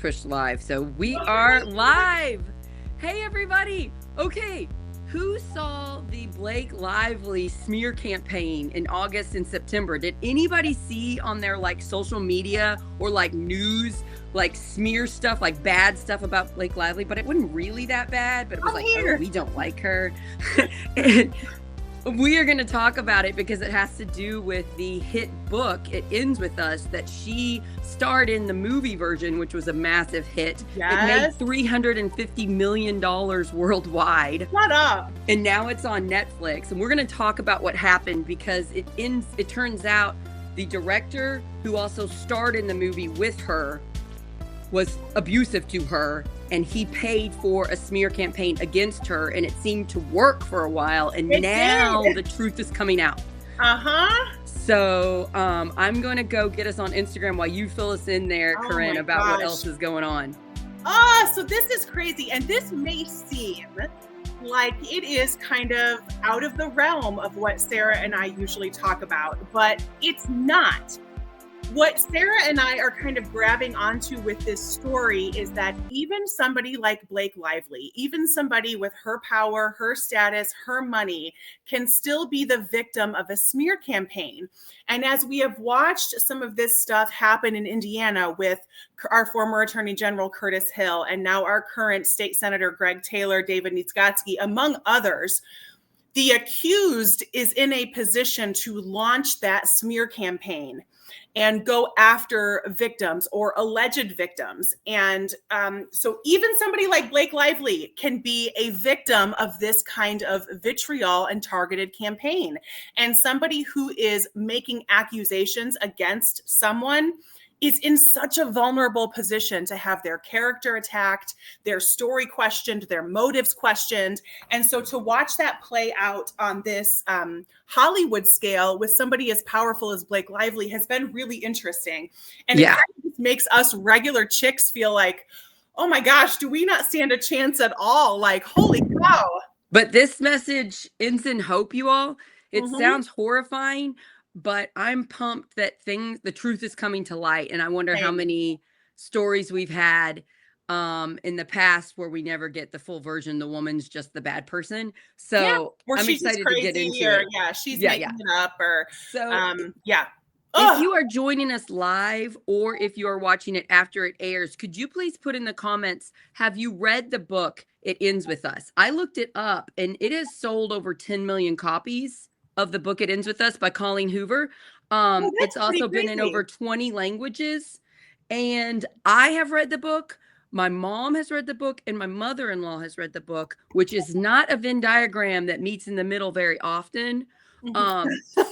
Push live. So we are live. Hey, everybody. Okay. Who saw the Blake Lively smear campaign in August and September? Did anybody see on their like social media or like news, like smear stuff, like bad stuff about Blake Lively? But it wasn't really that bad, but it was like, oh, we don't like her. And we are going to talk about it because it has to do with the hit book, It Ends With Us, that she starred in the movie version, which was a massive hit. Yes. It made $350 million worldwide. Shut up. And now it's on Netflix. And we're going to talk about what happened because it turns out the director who also starred in the movie with her was abusive to her, and he paid for a smear campaign against her, and it seemed to work for a while, and now the truth is coming out. So I'm going to go get us on Instagram while you fill us in there, Corinne, about what else is going on. So this is crazy, and this may seem like it is kind of out of the realm of what Sarah and I usually talk about, but it's not. What Sarah and I are kind of grabbing onto with this story is that even somebody like Blake Lively, even somebody with her power, her status, her money, can still be the victim of a smear campaign. And as we have watched some of this stuff happen in Indiana with our former Attorney General Curtis Hill, and now our current State Senator Greg Taylor, David Niedzgodzki, among others, the accused is in a position to launch that smear campaign and go after victims or alleged victims. And so even somebody like Blake Lively can be a victim of this kind of vitriol and targeted campaign. And somebody who is making accusations against someone is in such a vulnerable position to have their character attacked, their story questioned, their motives questioned. And so to watch that play out on this Hollywood scale with somebody as powerful as Blake Lively has been really interesting. And it kind of makes us regular chicks feel like, oh my gosh, do we not stand a chance at all? Like, holy cow. But this message ends in hope, you all. It sounds horrifying, but I'm pumped that the truth is coming to light. And I wonder how many stories we've had in the past where we never get the full version. The woman's just the bad person. So I'm excited to get into it. Yeah, she's making it up. If you are joining us live or if you are watching it after it airs, could you please put in the comments, have you read the book, It Ends With Us? I looked it up and it has sold over 10 million copies of the book It Ends With Us by Colleen Hoover. It's also been in over 20 languages. And I have read the book. My mom has read the book and my mother-in-law has read the book, which is not a Venn diagram that meets in the middle very often.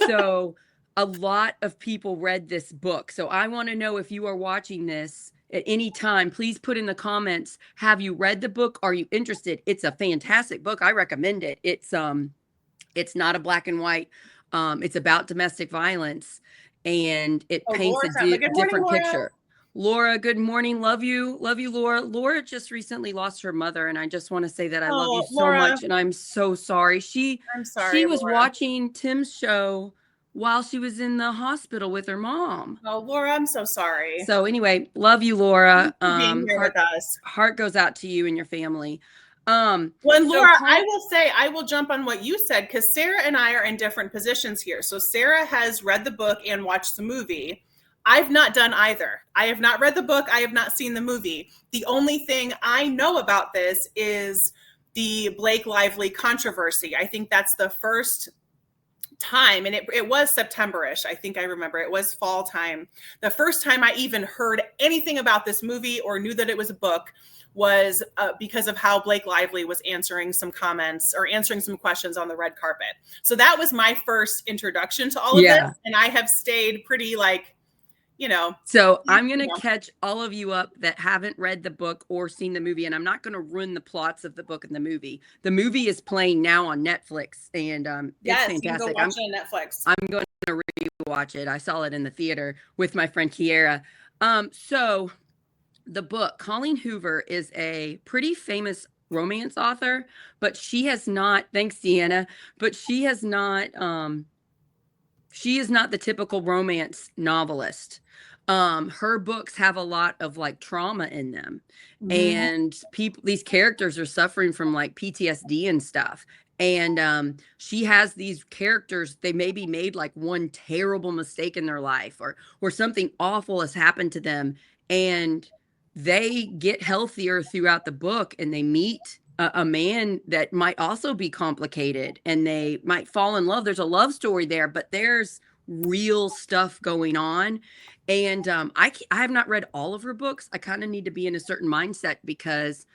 So a lot of people read this book. So I want to know, if you are watching this at any time, please put in the comments, have you read the book? Are you interested? It's a fantastic book. I recommend it. It's not a black and white. It's about domestic violence, and it paints a different picture. Laura, good morning. Love you. Love you, Laura. Laura just recently lost her mother, and I just want to say that I love you so much, and I'm so sorry. She was watching Tim's show while she was in the hospital with her mom. Oh, Laura, I'm so sorry. So anyway, love you, Laura. Being here with us. Heart goes out to you and your family. Well, Laura, I will say, I will jump on what you said, because Sarah and I are in different positions here. So Sarah has read the book and watched the movie. I've not done either. I have not read the book. I have not seen the movie. The only thing I know about this is the Blake Lively controversy. I think that's the first time, and it was September-ish. I think I remember it was fall time. The first time I even heard anything about this movie or knew that it was a book was because of how Blake Lively was answering some comments or answering some questions on the red carpet. So that was my first introduction to all of this. And I have stayed pretty So I'm going to catch all of you up that haven't read the book or seen the movie, and I'm not going to ruin the plots of the book and the movie. The movie is playing now on Netflix, and it's fantastic. You can go watch it on Netflix. I'm going to rewatch it. I saw it in the theater with my friend Kiera. So the book, Colleen Hoover is a pretty famous romance author, but she has not, thanks Deanna, but she is not the typical romance novelist. her books have a lot of like trauma in them, Mhm. and these characters are suffering from like PTSD and stuff. And she has these characters, they maybe made like one terrible mistake in their life, or something awful has happened to them, and they get healthier throughout the book, and they meet a man that might also be complicated, and they might fall in love. There's a love story there, but there's real stuff going on. And I have not read all of her books. I kind of need to be in a certain mindset because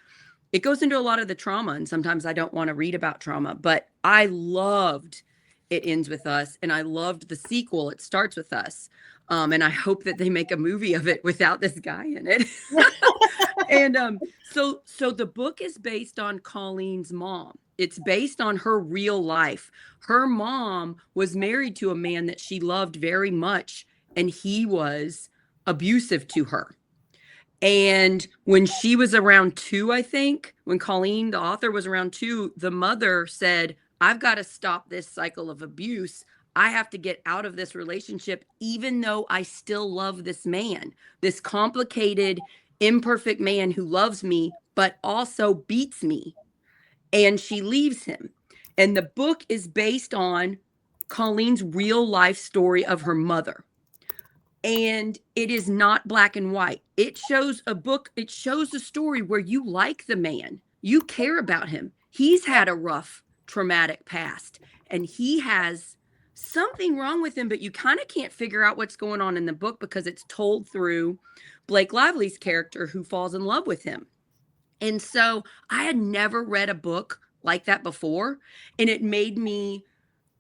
it goes into a lot of the trauma, and sometimes I don't want to read about trauma. But I loved It Ends With Us, and I loved the sequel, It Starts With Us. And I hope that they make a movie of it without this guy in it. And so the book is based on Colleen's mom. It's based on her real life. Her mom was married to a man that she loved very much, and he was abusive to her. And when she was around 2, I think, when Colleen, the author, was around 2, the mother said, I've got to stop this cycle of abuse. I have to get out of this relationship, even though I still love this man, this complicated, imperfect man who loves me, but also beats me. And she leaves him. And the book is based on Colleen's real life story of her mother. And it is not black and white. It shows a story where you like the man, you care about him. He's had a rough, traumatic past, and he has something wrong with him, but you kind of can't figure out what's going on in the book because it's told through Blake Lively's character, who falls in love with him. And so I had never read a book like that before, and it made me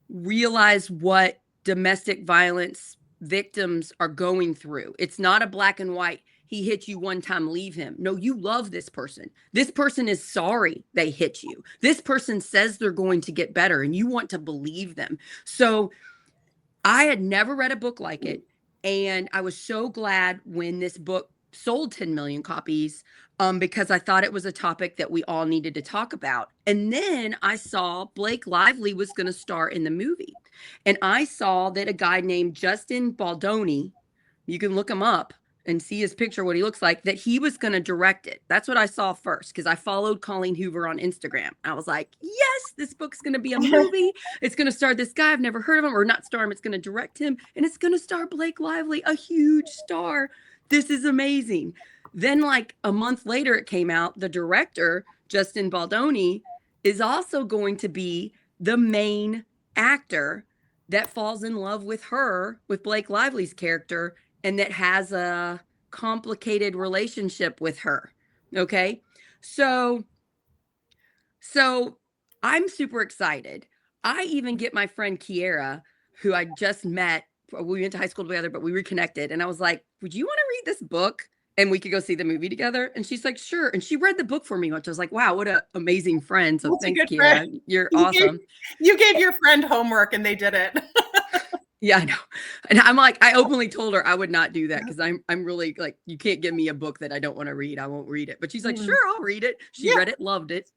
realize what domestic violence victims are going through. It's not a black and white, he hit you one time, leave him. No, you love this person. This person is sorry they hit you. This person says they're going to get better, and you want to believe them. So I had never read a book like it. And I was so glad when this book sold 10 million copies, because I thought it was a topic that we all needed to talk about. And then I saw Blake Lively was going to star in the movie. And I saw that a guy named Justin Baldoni, you can look him up and see his picture, what he looks like, that he was going to direct it. That's what I saw first, because I followed Colleen Hoover on Instagram. I was like, yes, this book's going to be a movie. It's going to star this guy. I've never heard of him, or not star him. It's going to direct him. And it's going to star Blake Lively, a huge star. This is amazing. Then like a month later, it came out, the director, Justin Baldoni, is also going to be the main actor that falls in love with her, with Blake Lively's character, and that has a complicated relationship with her. Okay. So I'm super excited. I even get my friend Kiera, who I just met. We went to high school together, but we reconnected. And I was like, would you want to read this book? And we could go see the movie together. And she's like, sure. And she read the book for me, which I was like, wow, what an amazing friend. So That's a thanks, good Kiera. friend. You're awesome. You gave your friend homework and they did it. Yeah, I know. And I'm like, I openly told her I would not do that because I'm really like, you can't give me a book that I don't want to read. I won't read it. But she's like, sure, I'll read it. She read it, loved it.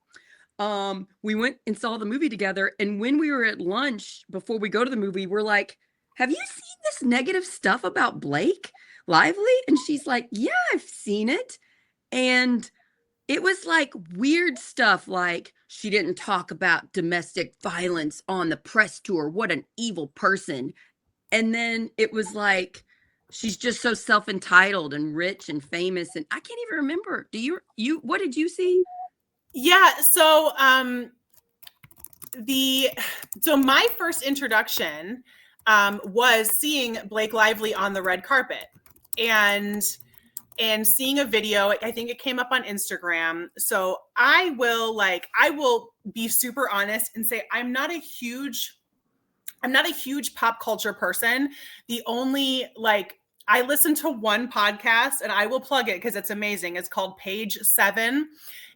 We went and saw the movie together. And when we were at lunch before we go to the movie, we're like, have you seen this negative stuff about Blake Lively? And she's like, yeah, I've seen it. And it was like weird stuff, like she didn't talk about domestic violence on the press tour. What an evil person. And then it was like, she's just so self-entitled and rich and famous. And I can't even remember. What did you see? Yeah. So, my first introduction, was seeing Blake Lively on the red carpet and seeing a video. I think it came up on Instagram. So I will be super honest and say, I'm not a huge pop culture person. The only, I listen to one podcast, and I will plug it because it's amazing. It's called Page 7.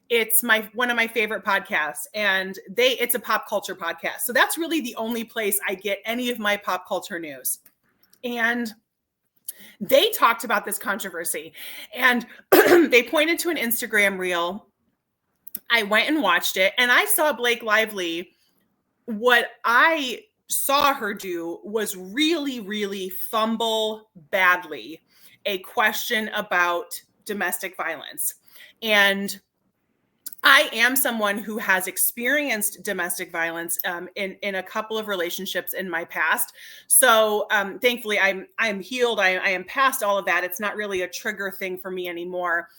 It's one of my favorite podcasts, and it's a pop culture podcast. So that's really the only place I get any of my pop culture news. And they talked about this controversy, and they pointed to an Instagram reel. I went and watched it, and I saw Blake Lively. What I saw her do was really, really fumble badly. a question about domestic violence. And I am someone who has experienced domestic violence in a couple of relationships in my past. So thankfully, I'm healed. I am past all of that. It's not really a trigger thing for me anymore.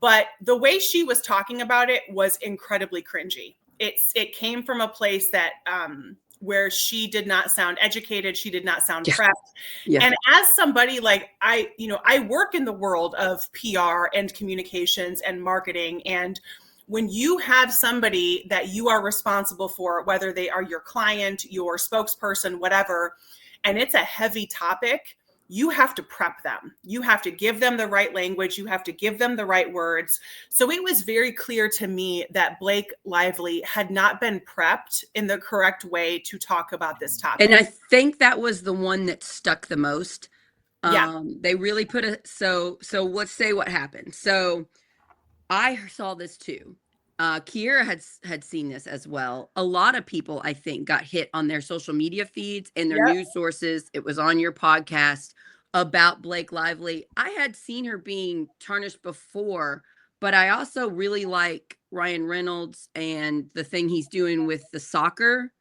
But the way she was talking about it was incredibly cringy. It came from a place that where she did not sound educated. She did not sound prepped. Yeah. And as somebody like I work in the world of PR and communications and marketing, and when you have somebody that you are responsible for, whether they are your client, your spokesperson, whatever, and it's a heavy topic, you have to prep them. You have to give them the right language. You have to give them the right words. So it was very clear to me that Blake Lively had not been prepped in the correct way to talk about this topic. And I think that was the one that stuck the most. Yeah. They really put so let's say what happened. So I saw this too. Kiera had seen this as well. A lot of people, I think, got hit on their social media feeds and their news sources. It was on your podcast about Blake Lively. I had seen her being tarnished before, but I also really like Ryan Reynolds and the thing he's doing with the soccer.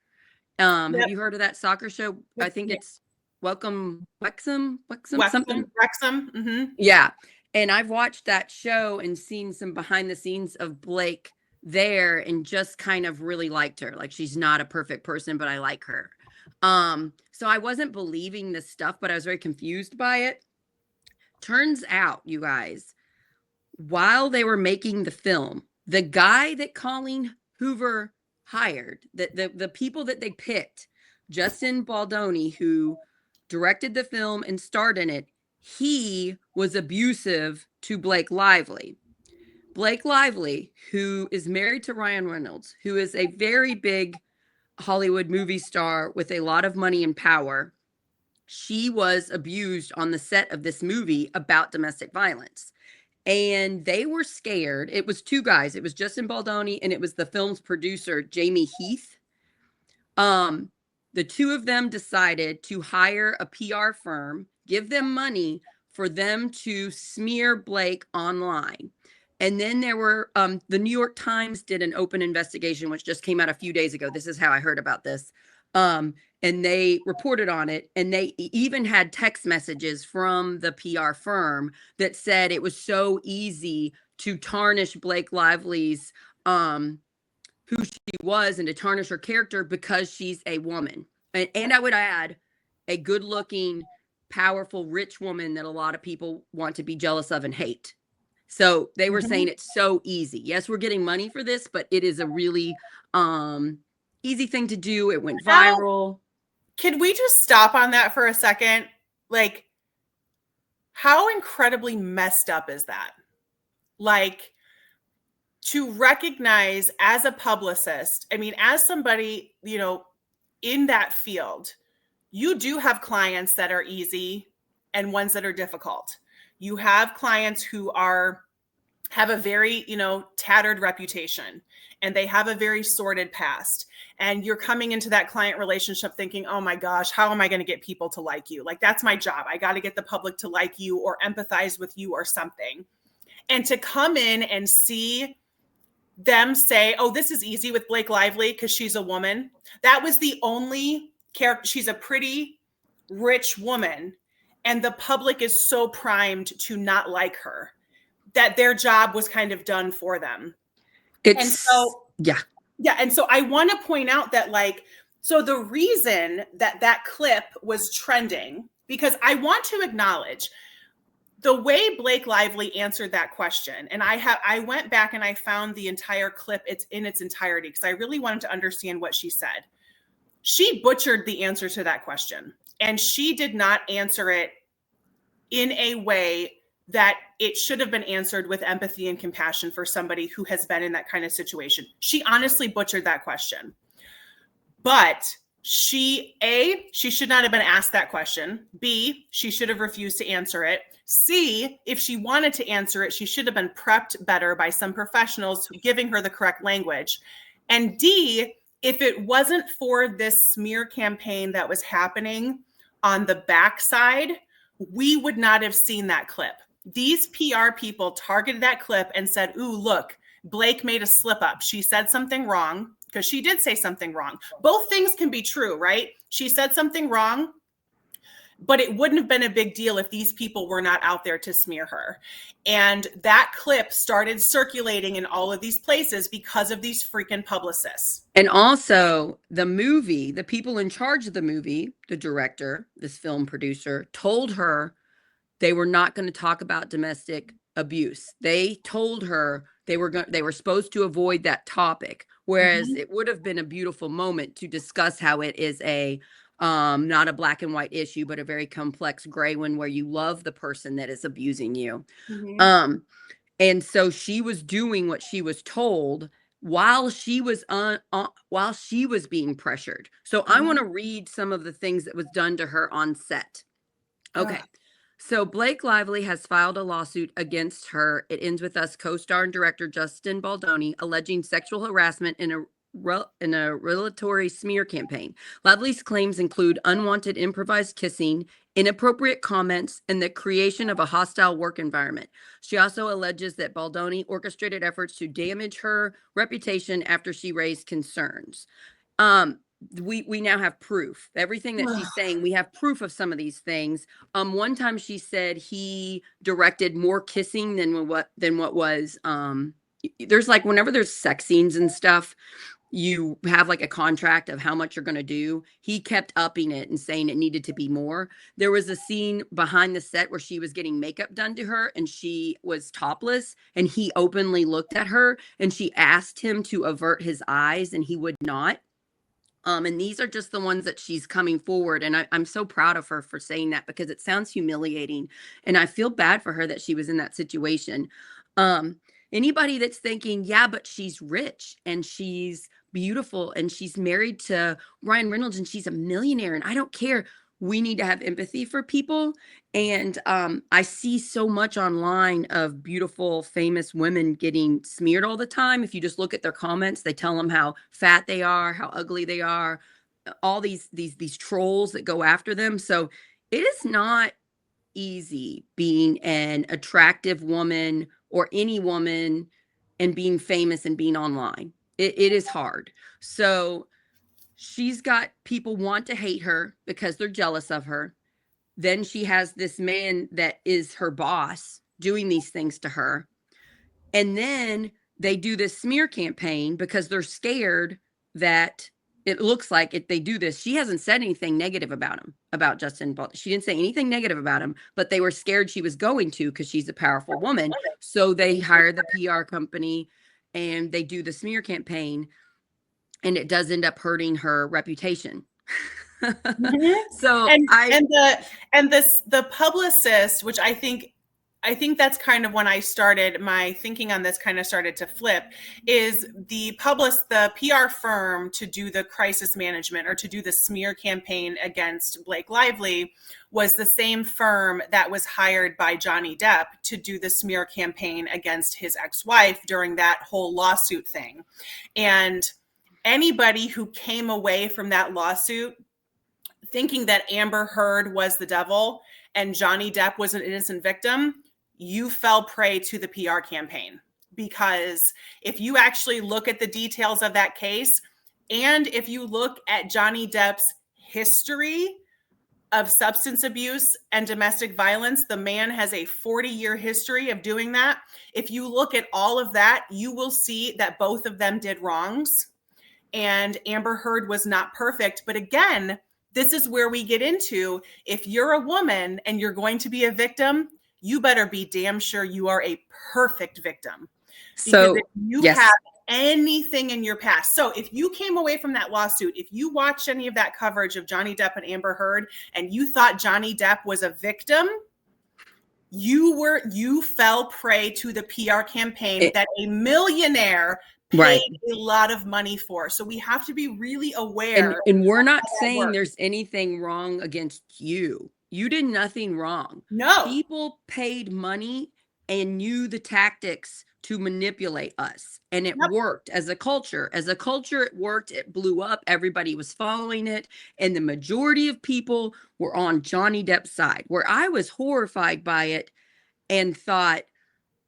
Have you heard of that soccer show? I think it's Welcome Wrexham, something. Wrexham. Mm-hmm. Yeah. And I've watched that show and seen some behind the scenes of Blake there and just kind of really liked her. Like, she's not a perfect person, but I like her. So I wasn't believing this stuff, but I was very confused by it. Turns out, you guys, while they were making the film, the guy that Colleen Hoover hired, the people that they picked, Justin Baldoni, who directed the film and starred in it, he was abusive to Blake Lively. Blake Lively, who is married to Ryan Reynolds, who is a very big Hollywood movie star with a lot of money and power, she was abused on the set of this movie about domestic violence. And they were scared. It was two guys. It was Justin Baldoni and it was the film's producer, Jamie Heath. The two of them decided to hire a PR firm, give them money for them to smear Blake online. And then there were, the New York Times did an open investigation, which just came out a few days ago. This is how I heard about this. And they reported on it. And they even had text messages from the PR firm that said it was so easy to tarnish Blake Lively's, who she was, and to tarnish her character because she's a woman. And I would add, a good looking, powerful, rich woman that a lot of people want to be jealous of and hate. So they were saying it's so easy. Yes, we're getting money for this, but it is a really easy thing to do. It went viral. Can we just stop on that for a second? Like, how incredibly messed up is that? Like, to recognize as a publicist, I mean, as somebody, in that field, you do have clients that are easy and ones that are difficult. You have clients who have a very, tattered reputation, and they have a very sordid past. And you're coming into that client relationship thinking, oh my gosh, how am I going to get people to like you? Like, that's my job. I got to get the public to like you or empathize with you or something. And to come in and see them say, oh, this is easy with Blake Lively because she's a woman. That was the only character. She's a pretty rich woman. And the public is so primed to not like her that their job was kind of done for them. And so I want to point out that, so the reason that clip was trending, because I want to acknowledge the way Blake Lively answered that question. And I went back and I found the entire clip. It's in its entirety because I really wanted to understand what she said. She butchered the answer to that question. And she did not answer it in a way that it should have been answered with empathy and compassion for somebody who has been in that kind of situation. She honestly butchered that question. But she should not have been asked that question. B, she should have refused to answer it. C, if she wanted to answer it, she should have been prepped better by some professionals giving her the correct language. And D, if it wasn't for this smear campaign that was happening on the backside, we would not have seen that clip. These PR people targeted that clip and said, ooh, look, Blake made a slip up. She said something wrong, because she did say something wrong. Both things can be true, right? She said something wrong, but it wouldn't have been a big deal if these people were not out there to smear her. And that clip started circulating in all of these places because of these freaking publicists. And also the movie, the people in charge of the movie, the director, this film producer, told her they were not going to talk about domestic abuse. They told her they were supposed to avoid that topic, whereas it would have been a beautiful moment to discuss how it is a not a black and white issue, but a very complex gray one where you love the person that is abusing you. And so she was doing what she was told while she was being pressured. So I want to read some of the things that was done to her on set. Okay. So Blake Lively has filed a lawsuit against her. It ends with us co-star and director Justin Baldoni alleging sexual harassment in a relatory smear campaign. Lively's claims include unwanted improvised kissing, inappropriate comments, and the creation of a hostile work environment. She also alleges that Baldoni orchestrated efforts to damage her reputation after she raised concerns. We now have proof. Everything that she's saying, we have proof of some of these things. One time she said he directed more kissing than what was there's like, whenever there's sex scenes and stuff, you have like a contract of how much you're going to do. He kept upping it and saying it needed to be more. There was a scene behind the set where she was getting makeup done to her and she was topless, and he openly looked at her and she asked him to avert his eyes and he would not. And these are just the ones that she's coming forward. And I'm so proud of her for saying that, because it sounds humiliating. And I feel bad for her that she was in that situation. Anybody that's thinking, yeah, but she's rich and she's beautiful and she's married to Ryan Reynolds and she's a millionaire and I don't care. We need to have empathy for people. And I see so much online of beautiful, famous women getting smeared all the time. If you just look at their comments, they tell them how fat they are, how ugly they are, all these trolls that go after them. So it is not easy being an attractive woman or any woman and being famous and being online. It is hard. So she's got people want to hate her because they're jealous of her. Then she has this man that is her boss doing these things to her. And then they do this smear campaign because they're scared that it looks like if they do this, she hasn't said anything negative about him, about Justin. She didn't say anything negative about him, but they were scared she was going to, because she's a powerful woman. So they hire the PR company and they do the smear campaign, and it does end up hurting her reputation. So the publicist, which I think that's kind of when I started, my thinking on this kind of started to flip, is the PR firm to do the crisis management or to do the smear campaign against Blake Lively was the same firm that was hired by Johnny Depp to do the smear campaign against his ex-wife during that whole lawsuit thing. And anybody who came away from that lawsuit thinking that Amber Heard was the devil and Johnny Depp was an innocent victim, you fell prey to the PR campaign. Because if you actually look at the details of that case, and if you look at Johnny Depp's history of substance abuse and domestic violence, the man has a 40-year history of doing that. If you look at all of that, you will see that both of them did wrongs. And Amber Heard was not perfect. But again, this is where we get into, if you're a woman and you're going to be a victim, you better be damn sure you are a perfect victim. So if you have anything in your past. So if you came away from that lawsuit, if you watched any of that coverage of Johnny Depp and Amber Heard and you thought Johnny Depp was a victim, you fell prey to the PR campaign that a millionaire paid a lot of money for. So we have to be really aware. And we're not saying there's anything wrong against you. You did nothing wrong. No. People paid money and knew the tactics to manipulate us. And it Yep. worked as a culture. As a culture, it worked. It blew up. Everybody was following it. And the majority of people were on Johnny Depp's side, where I was horrified by it and thought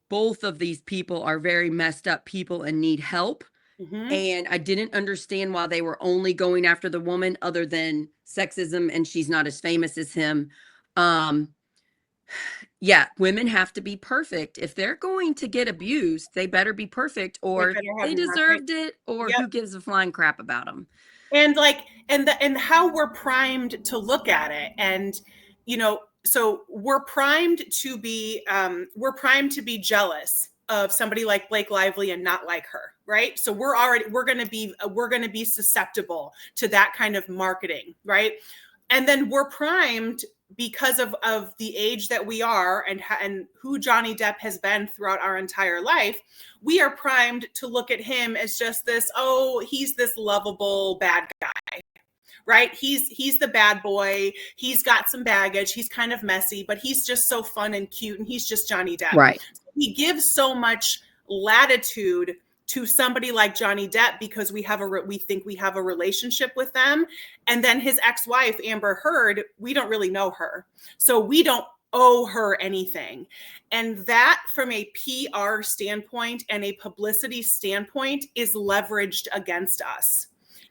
both of these people are very messed up people and need help. Mm-hmm. And I didn't understand why they were only going after the woman other than sexism and she's not as famous as him. Um, yeah, women have to be perfect. If they're going to get abused, they better be perfect They or better have they nothing. deserved it or Yep. who gives a flying crap about them. And like, and how we're primed to look at it. And, you know, so we're primed to be jealous of somebody like Blake Lively and not like her, right? So we're going to be susceptible to that kind of marketing, right? And then we're primed because of the age that we are and who Johnny Depp has been throughout our entire life. We are primed to look at him as just this, oh, he's this lovable bad guy, right? He's the bad boy. He's got some baggage. He's kind of messy, but he's just so fun and cute, and he's just Johnny Depp. Right. He gives so much latitude to somebody like Johnny Depp because we think we have a relationship with them. And then his ex-wife, Amber Heard, we don't really know her. So we don't owe her anything. And that, from a PR standpoint and a publicity standpoint, is leveraged against us.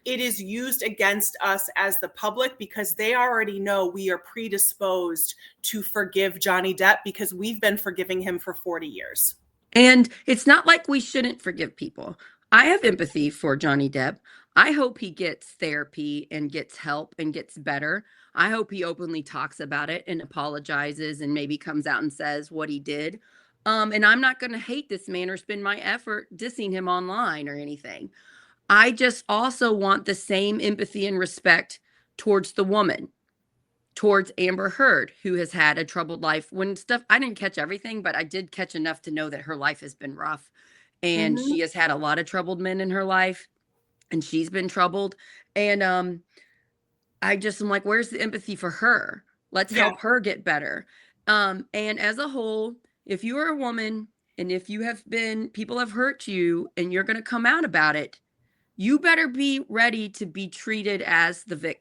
It is used against us as the public because they already know we are predisposed to forgive Johnny Depp because we've been forgiving him for 40 years. And it's not like we shouldn't forgive people. I have empathy for Johnny Depp. I hope he gets therapy and gets help and gets better. I hope he openly talks about it and apologizes and maybe comes out and says what he did. And I'm not going to hate this man or spend my effort dissing him online or anything. I just also want the same empathy and respect towards the woman, towards Amber Heard, who has had a troubled life. When stuff, I didn't catch everything, but I did catch enough to know that her life has been rough and Mm-hmm. she has had a lot of troubled men in her life and she's been troubled. And I just am like, where's the empathy for her? Let's Yeah. help her get better. And as a whole, if you are a woman and if you have been, people have hurt you and you're going to come out about it, you better be ready to be treated as the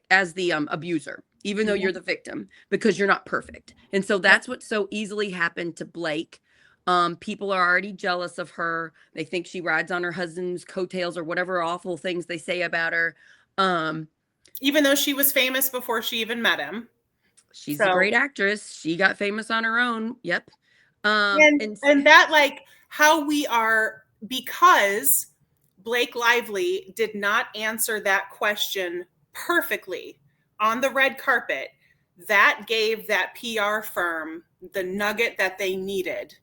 abuser, even though you're the victim, because you're not perfect. And so that's what so easily happened to Blake. People are already jealous of her. They think she rides on her husband's coattails or whatever awful things they say about her. Even though she was famous before she even met him. She's a great actress. She got famous on her own. Yep. And that, like, how we are, because Blake Lively did not answer that question perfectly on the red carpet, that gave that PR firm the nugget that they needed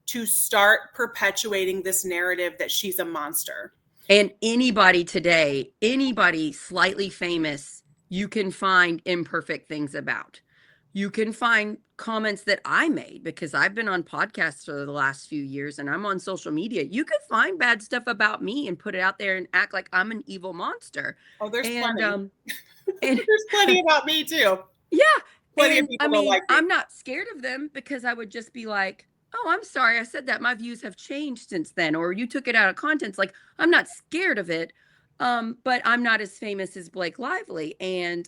to start perpetuating this narrative that she's a monster. And anybody today, anybody slightly famous, you can find imperfect things about. You can find comments that I made because I've been on podcasts for the last few years and I'm on social media. You could find bad stuff about me and put it out there and act like I'm an evil monster. Oh, there's and, plenty. And there's plenty about me too. Yeah. Plenty of people don't like me. I'm not scared of them because I would just be like, oh, I'm sorry I said that. My views have changed since then. Or you took it out of context. Like, I'm not scared of it. But I'm not as famous as Blake Lively. And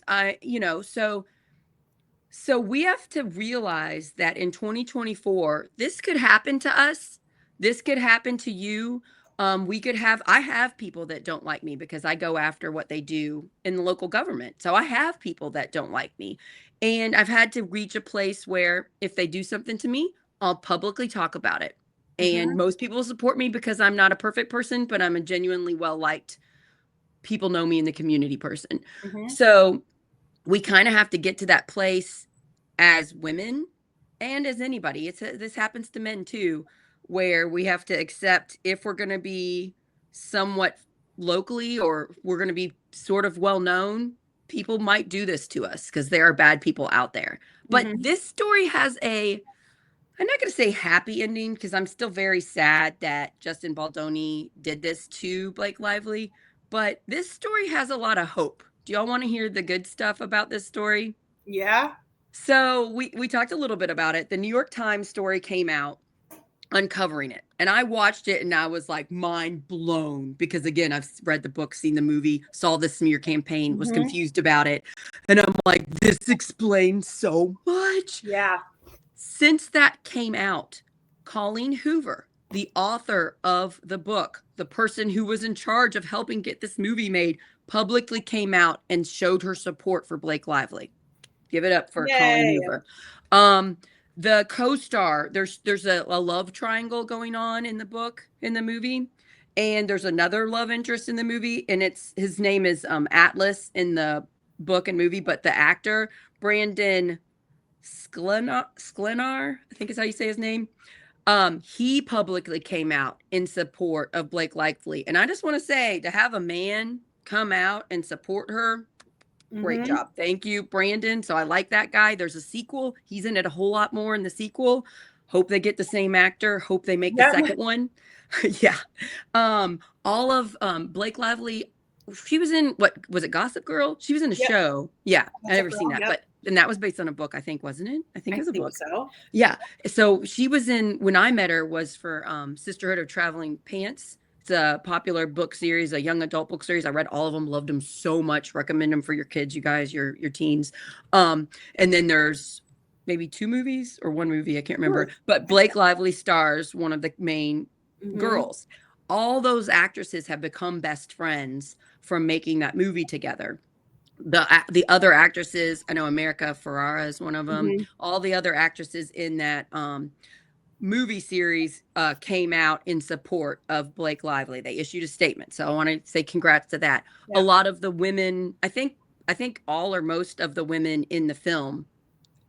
so we have to realize that in 2024, this could happen to us. This could happen to you. I have people that don't like me because I go after what they do in the local government. So I have people that don't like me. And I've had to reach a place where if they do something to me, I'll publicly talk about it. And most people support me because I'm not a perfect person, but I'm a genuinely well-liked, people know me in the community person. So we kind of have to get to that place as women and as anybody. This happens to men too, where we have to accept if we're going to be somewhat locally or we're going to be sort of well known, people might do this to us because there are bad people out there. But this story has I'm not going to say happy ending because I'm still very sad that Justin Baldoni did this to Blake Lively. But this story has a lot of hope. Do y'all want to hear the good stuff about this story? Yeah. So we talked a little bit about it. The New York Times story came out uncovering it. And I watched it and I was like mind blown because, again, I've read the book, seen the movie, saw the smear campaign, was confused about it. And I'm like, this explains so much. Yeah. Since that came out, Colleen Hoover, the author of the book, the person who was in charge of helping get this movie made, publicly came out and showed her support for Blake Lively. Give it up for Colleen Hoover. The co-star, there's a love triangle going on in the book, in the movie, and there's another love interest in the movie, and his name is Atlas in the book and movie, but the actor Brandon Sklenar, I think is how you say his name. He publicly came out in support of Blake Lively, and I just want to say, to have a man come out and support her, great job. Thank you, Brandon. So I like that guy. There's a sequel. He's in it a whole lot more in the sequel. Hope they get the same actor. Hope they make the second one. Yeah. All of Blake Lively, she was in, what was it, Gossip Girl? She was in a show. Yeah. I never seen that. But and that was based on a book, I think, wasn't it? I think it was a book. So. Yeah. So she was in, when I met her, was for Sisterhood of Traveling Pants. It's a popular book series, a young adult book series. I read all of them, loved them so much. Recommend them for your kids, you guys, your teens. And then there's maybe 2 movies or 1 movie, I can't remember. But Blake Lively stars one of the main girls. All those actresses have become best friends from making that movie together. The other actresses, I know America Ferrara is one of them. All the other actresses in that movie series came out in support of Blake Lively. They issued a statement. So I want to say congrats to that. Yeah. A lot of the women, I think all or most of the women in the film,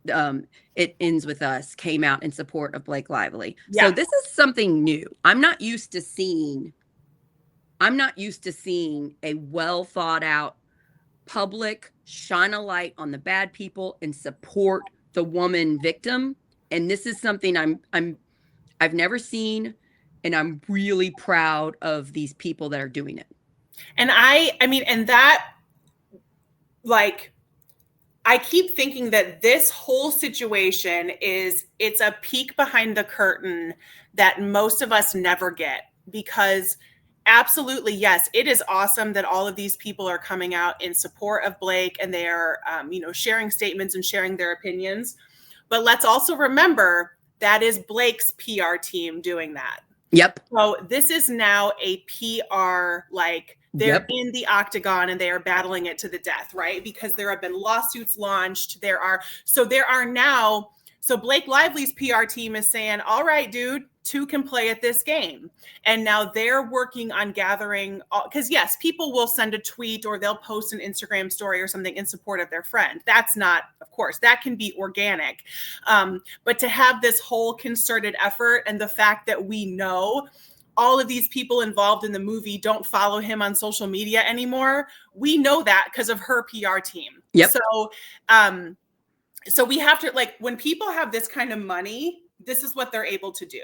It Ends With Us, came out in support of Blake Lively. Yeah. So this is something new. I'm not used to seeing a well thought out public shine a light on the bad people and support the woman victim. And this is something I've never seen, and I'm really proud of these people that are doing it. And I mean, and that, like, I keep thinking that this whole situation it's a peek behind the curtain that most of us never get, because absolutely, yes, it is awesome that all of these people are coming out in support of Blake, and they are, sharing statements and sharing their opinions. But let's also remember that is Blake's PR team doing that. Yep. So this is now a PR, like, they're in the octagon and they are battling it to the death, right? Because there have been lawsuits launched. So Blake Lively's PR team is saying, all right, dude, 2 can play at this game. And now they're working on gathering, because yes, people will send a tweet or they'll post an Instagram story or something in support of their friend. That's not, of course, that can be organic. But to have this whole concerted effort, and the fact that we know all of these people involved in the movie don't follow him on social media anymore. We know that because of her PR team. Yep. So we have to, like, when people have this kind of money, this is what they're able to do.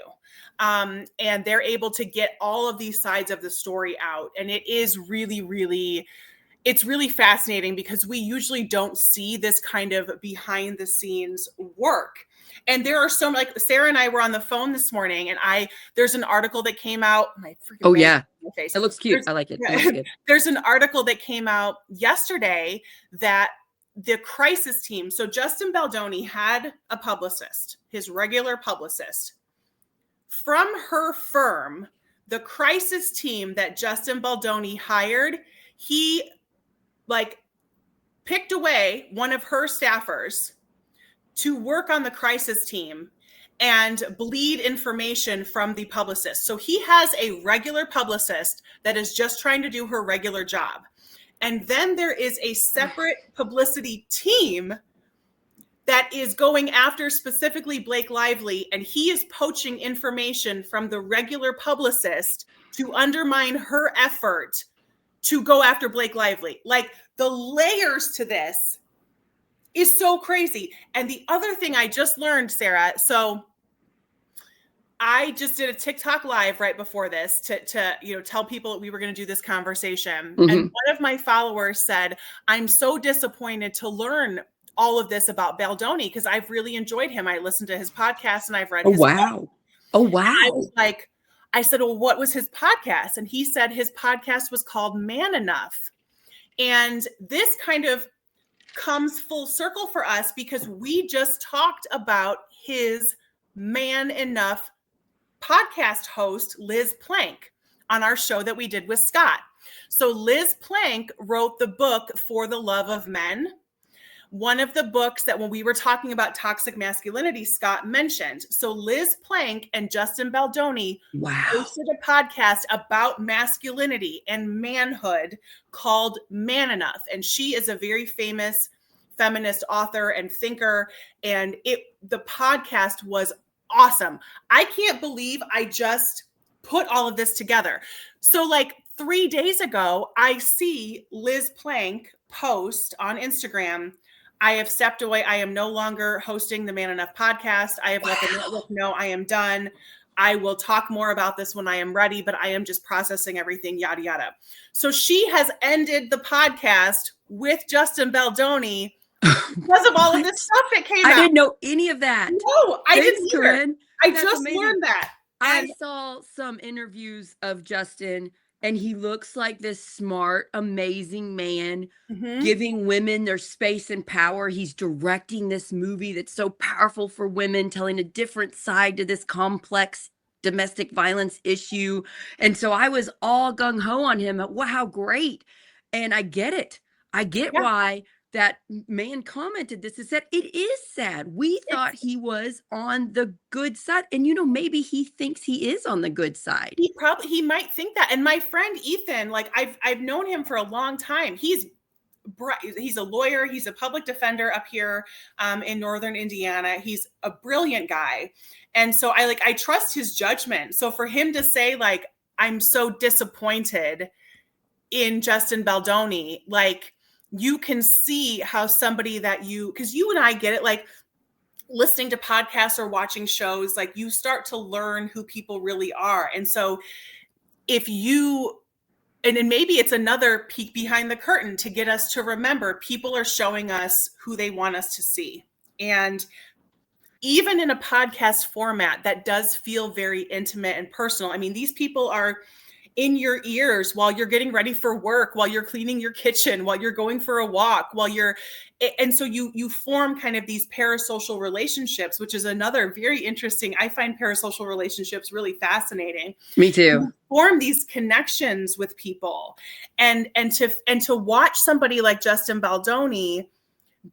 And they're able to get all of these sides of the story out. And it is really, really, it's really fascinating, because we usually don't see this kind of behind the scenes work. And there are so, like, Sarah and I were on the phone this morning, and there's an article that came out. Oh yeah. It looks cute. I like it. Yeah. There's an article that came out yesterday that the crisis team, so Justin Baldoni had a publicist, his regular publicist. From her firm, the crisis team that Justin Baldoni hired, he, like, picked away one of her staffers to work on the crisis team and bleed information from the publicist. So he has a regular publicist that is just trying to do her regular job. And then there is a separate publicity team that is going after specifically Blake Lively, and he is poaching information from the regular publicist to undermine her effort to go after Blake Lively. Like, the layers to this is so crazy. And the other thing I just learned, Sarah, so I just did a TikTok live right before this to tell people that we were going to do this conversation. And one of my followers said, I'm so disappointed to learn all of this about Baldoni, because I've really enjoyed him. I listened to his podcast and I've read his book. Oh, I wow. was like, I said, well, what was his podcast? And he said his podcast was called Man Enough. And this kind of comes full circle for us because we just talked about his Man Enough podcast host, Liz Plank, on our show that we did with Scott. So Liz Plank wrote the book For the Love of Men. One of the books that when we were talking about toxic masculinity, Scott mentioned. So Liz Plank and Justin Baldoni Wow. hosted a podcast about masculinity and manhood called Man Enough. And she is a very famous feminist author and thinker. And the podcast was awesome. I can't believe I just put all of this together. So like 3 days ago, I see Liz Plank post on Instagram, I have stepped away. I am no longer hosting the Man Enough podcast. I have let the network know I am done. I will talk more about this when I am ready, but I am just processing everything, yada, yada. So she has ended the podcast with Justin Baldoni because of all of this stuff that came out. I didn't know any of that. No, I Thanks, didn't either. Corinne. I That's just amazing. learned that. I And saw some interviews of Justin, and he looks like this smart, amazing man giving women their space and power. He's directing this movie that's so powerful for women, telling a different side to this complex domestic violence issue. And so I was all gung ho on him. Wow, how great. And I get it. I get why that man commented this. Is that it is sad. We thought he was on the good side, and maybe he thinks he is on the good side. He might think that. And my friend Ethan, like I've known him for a long time. He's a lawyer. He's a public defender up here in Northern Indiana. He's a brilliant guy. And so I trust his judgment. So for him to say like, I'm so disappointed in Justin Baldoni, like you can see how somebody that because you and I get it, like listening to podcasts or watching shows, like you start to learn who people really are. And so and then maybe it's another peek behind the curtain to get us to remember people are showing us who they want us to see. And even in a podcast format that does feel very intimate and personal, I mean, these people are in your ears while you're getting ready for work, while you're cleaning your kitchen, while you're going for a walk, and so you form kind of these parasocial relationships, which is another very interesting. I find parasocial relationships really fascinating. Me too. You form these connections with people, and to watch somebody like Justin Baldoni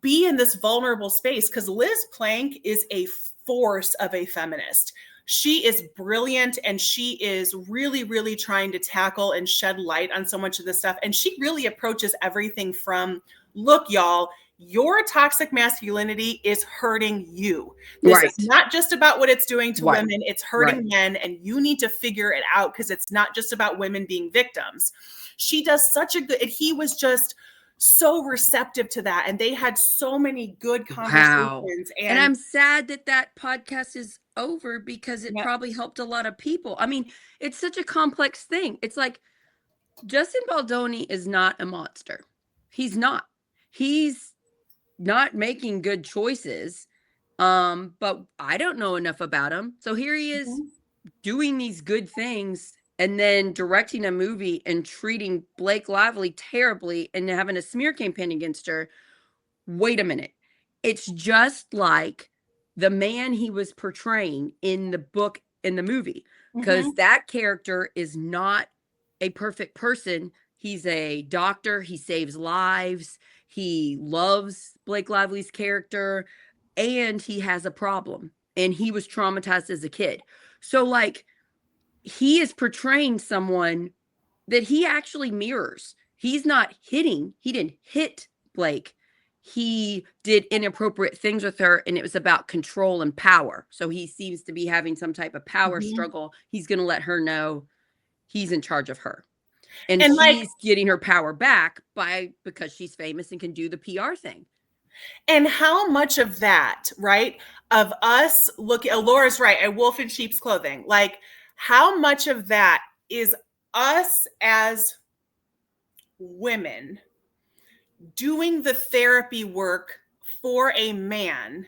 be in this vulnerable space, because Liz Plank is a force of a feminist. She is brilliant, and she is really, really trying to tackle and shed light on so much of this stuff. And she really approaches everything from, look, y'all, your toxic masculinity is hurting you. This is not just about what it's doing to women. It's hurting men, and you need to figure it out because it's not just about women being victims. She does such a good, and he was just so receptive to that. And they had so many good conversations. And I'm sad that podcast is over because it probably helped a lot of people. I mean, it's such a complex thing. It's like Justin Baldoni is not a monster. He's not. He's not making good choices. But I don't know enough about him. So here he is doing these good things and then directing a movie and treating Blake Lively terribly and having a smear campaign against her. Wait a minute. It's just like the man he was portraying in the book, in the movie, because that character is not a perfect person. He's a doctor. He saves lives. He loves Blake Lively's character, and he has a problem, and he was traumatized as a kid. So like, he is portraying someone that he actually mirrors. He's not hitting. He didn't hit Blake. He did inappropriate things with her, and it was about control and power. So he seems to be having some type of power struggle. He's going to let her know he's in charge of her. And he's getting her power back because she's famous and can do the PR thing. And how much of that, right, of us looking, Laura's right, a wolf in sheep's clothing, like how much of that is us as women doing the therapy work for a man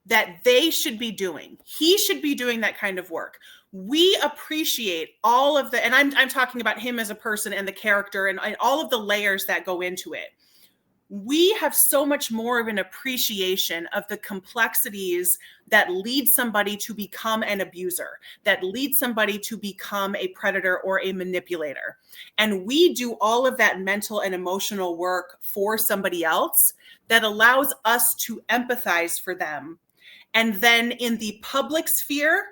that they should be doing. He should be doing that kind of work. We appreciate all of the, and I'm talking about him as a person and the character and all of the layers that go into it. We have so much more of an appreciation of the complexities that lead somebody to become an abuser, that lead somebody to become a predator or a manipulator. And we do all of that mental and emotional work for somebody else that allows us to empathize for them. And then in the public sphere,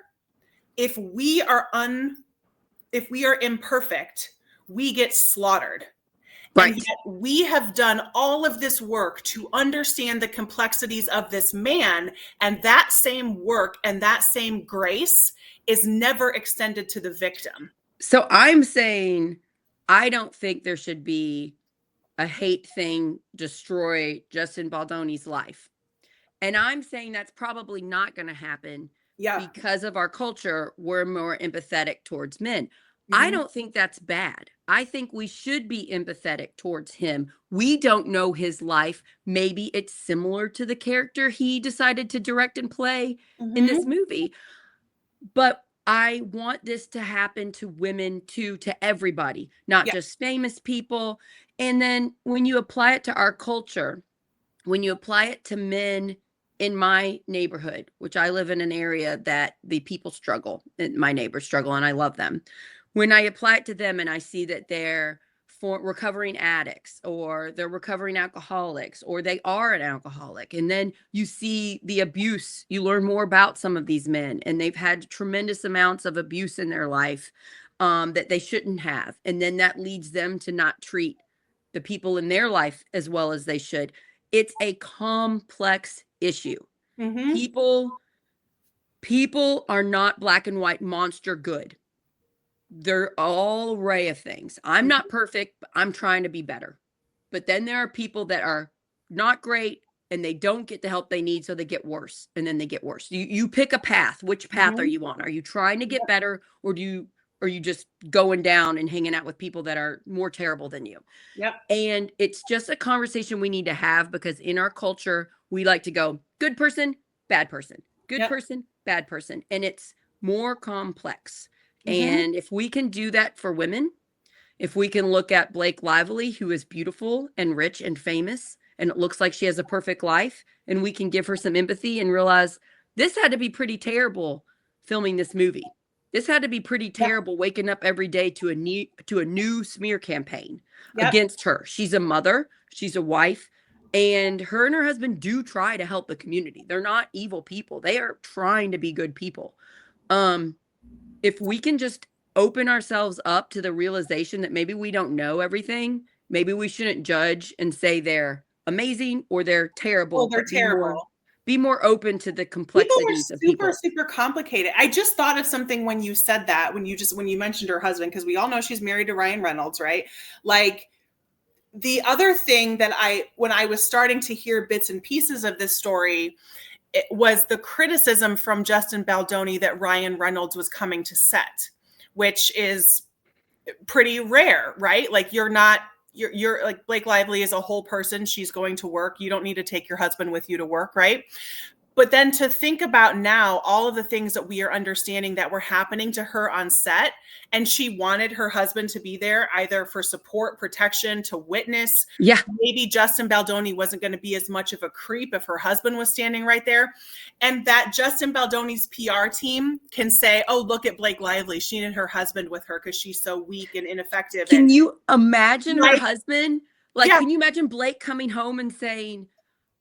if we are imperfect, we get slaughtered. Right. And yet we have done all of this work to understand the complexities of this man, and that same work and that same grace is never extended to the victim. So I'm saying I don't think there should be a hate thing destroy Justin Baldoni's life. And I'm saying that's probably not going to happen because of our culture. We're more empathetic towards men. I don't think that's bad. I think we should be empathetic towards him. We don't know his life. Maybe it's similar to the character he decided to direct and play in this movie. But I want this to happen to women too, to everybody, not just famous people. And then when you apply it to our culture, when you apply it to men in my neighborhood, which I live in an area that the people struggle, and my neighbors struggle, and I love them. When I apply it to them and I see that they're recovering addicts or they're recovering alcoholics or they are an alcoholic, and then you see the abuse, you learn more about some of these men, and they've had tremendous amounts of abuse in their life that they shouldn't have. And then that leads them to not treat the people in their life as well as they should. It's a complex issue. People are not black and white monster good. They're all array of things. I'm not perfect, but I'm trying to be better. But then there are people that are not great and they don't get the help they need, so they get worse, and then they get worse. You pick a path. Which path are you on? Are you trying to get better, or are you just going down and hanging out with people that are more terrible than you? And it's just a conversation we need to have, because in our culture, we like to go good person, bad person, good person, bad person. And it's more complex. And if we can do that for women, if we can look at Blake Lively, who is beautiful and rich and famous, and it looks like she has a perfect life, and we can give her some empathy and realize this had to be pretty terrible filming this movie. This had to be pretty terrible waking up every day to a new smear campaign against her. She's a mother, she's a wife, and her husband do try to help the community. They're not evil people. They are trying to be good people. If we can just open ourselves up to the realization that maybe we don't know everything, maybe we shouldn't judge and say they're amazing or they're terrible. Well, they're terrible. Be more open to the complexities of people. Super complicated. I just thought of something when you said that, when you mentioned her husband, because we all know she's married to Ryan Reynolds, right? Like, the other thing that when I was starting to hear bits and pieces of this story, it was the criticism from Justin Baldoni that Ryan Reynolds was coming to set, which is pretty rare, right? Like, you're like, Blake Lively is a whole person. She's going to work. You don't need to take your husband with you to work, right? But then to think about now all of the things that we are understanding that were happening to her on set, and she wanted her husband to be there either for support, protection, to witness. Maybe Justin Baldoni wasn't going to be as much of a creep if her husband was standing right there. And that Justin Baldoni's PR team can say, oh, look at Blake Lively. She needed her husband with her because she's so weak and ineffective. Can you imagine her husband? Can you imagine Blake coming home and saying,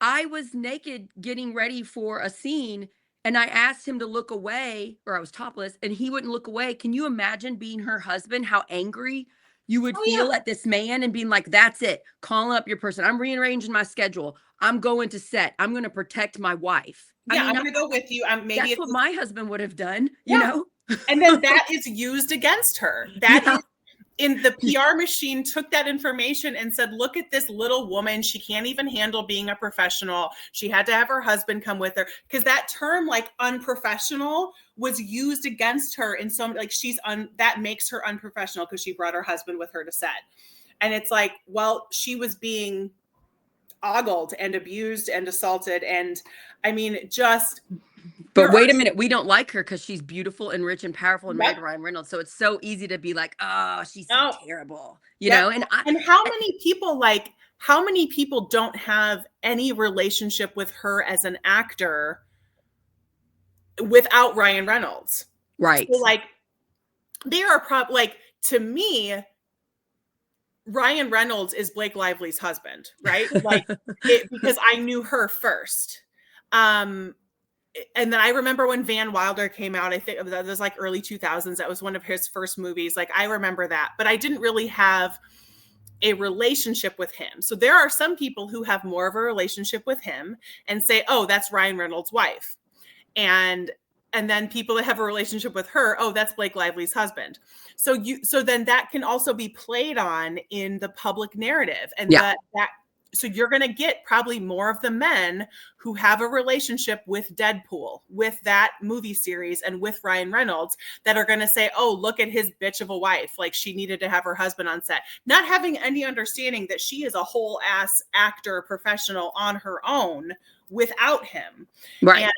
I was naked getting ready for a scene and I asked him to look away, or I was topless, and he wouldn't look away. Can you imagine being her husband, how angry you would feel at this man and being like, that's it, calling up your person. I'm rearranging my schedule. I'm going to set. I'm going to protect my wife. I'm going to go with you. Maybe that's what my husband would have done, you know? And then that is used against her. That is, in the PR machine took that information and said, look at this little woman. She can't even handle being a professional. She had to have her husband come with her, because that term, like, unprofessional, was used against her in some, like, that makes her unprofessional because she brought her husband with her to set. And it's like, well, she was being ogled and abused and assaulted. And I mean, just. But wait a minute, we don't like her because she's beautiful and rich and powerful and married Yep. to Ryan Reynolds. So it's so easy to be like, oh, she's so No. terrible, you Yep. know? And how many people don't have any relationship with her as an actor without Ryan Reynolds? Right. So like, there are like, to me, Ryan Reynolds is Blake Lively's husband, right? Like, because I knew her first. And then I remember when Van Wilder came out, I think that was like early 2000s. That was one of his first movies. Like, I remember that, but I didn't really have a relationship with him. So there are some people who have more of a relationship with him and say, oh, that's Ryan Reynolds' wife. And then people that have a relationship with her, oh, that's Blake Lively's husband. So then that can also be played on in the public narrative. And so you're going to get probably more of the men who have a relationship with Deadpool, with that movie series, and with Ryan Reynolds that are going to say, oh, look at his bitch of a wife. Like, she needed to have her husband on set, not having any understanding that she is a whole ass actor professional on her own without him. Right.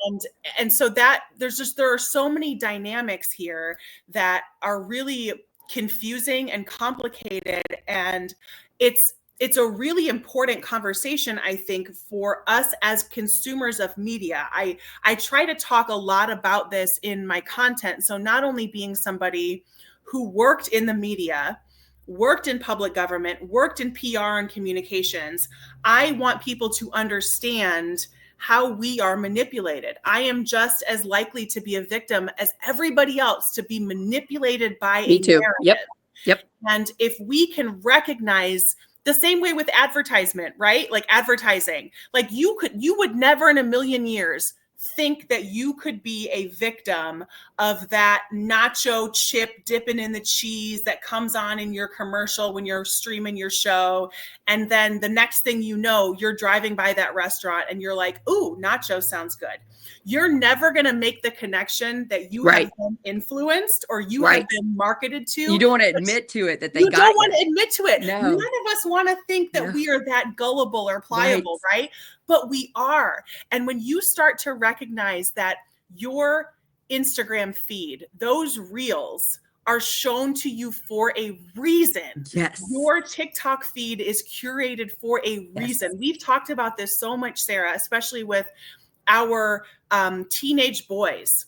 And so that there are so many dynamics here that are really confusing and complicated. And it's a really important conversation, I think, for us as consumers of media. I try to talk a lot about this in my content. So not only being somebody who worked in the media, worked in public government, worked in PR and communications, I want people to understand how we are manipulated. I am just as likely to be a victim as everybody else to be manipulated by Me too. narrative. Yep. And if we can recognize the same way with advertisement, right? Like advertising, like you would never in a million years think that you could be a victim of that nacho chip dipping in the cheese that comes on in your commercial when you're streaming your show. And then the next thing you know, you're driving by that restaurant and you're like, ooh, nacho sounds good. You're never going to make the connection that you have been influenced or you have been marketed to. You don't want to admit to it that they got you. You don't want to admit to it. No. None of us want to think that we are that gullible or pliable, right? But we are. And when you start to recognize that your Instagram feed, those reels are shown to you for a reason. Yes. Your TikTok feed is curated for a reason. Yes. We've talked about this so much, Sarah, especially with our teenage boys,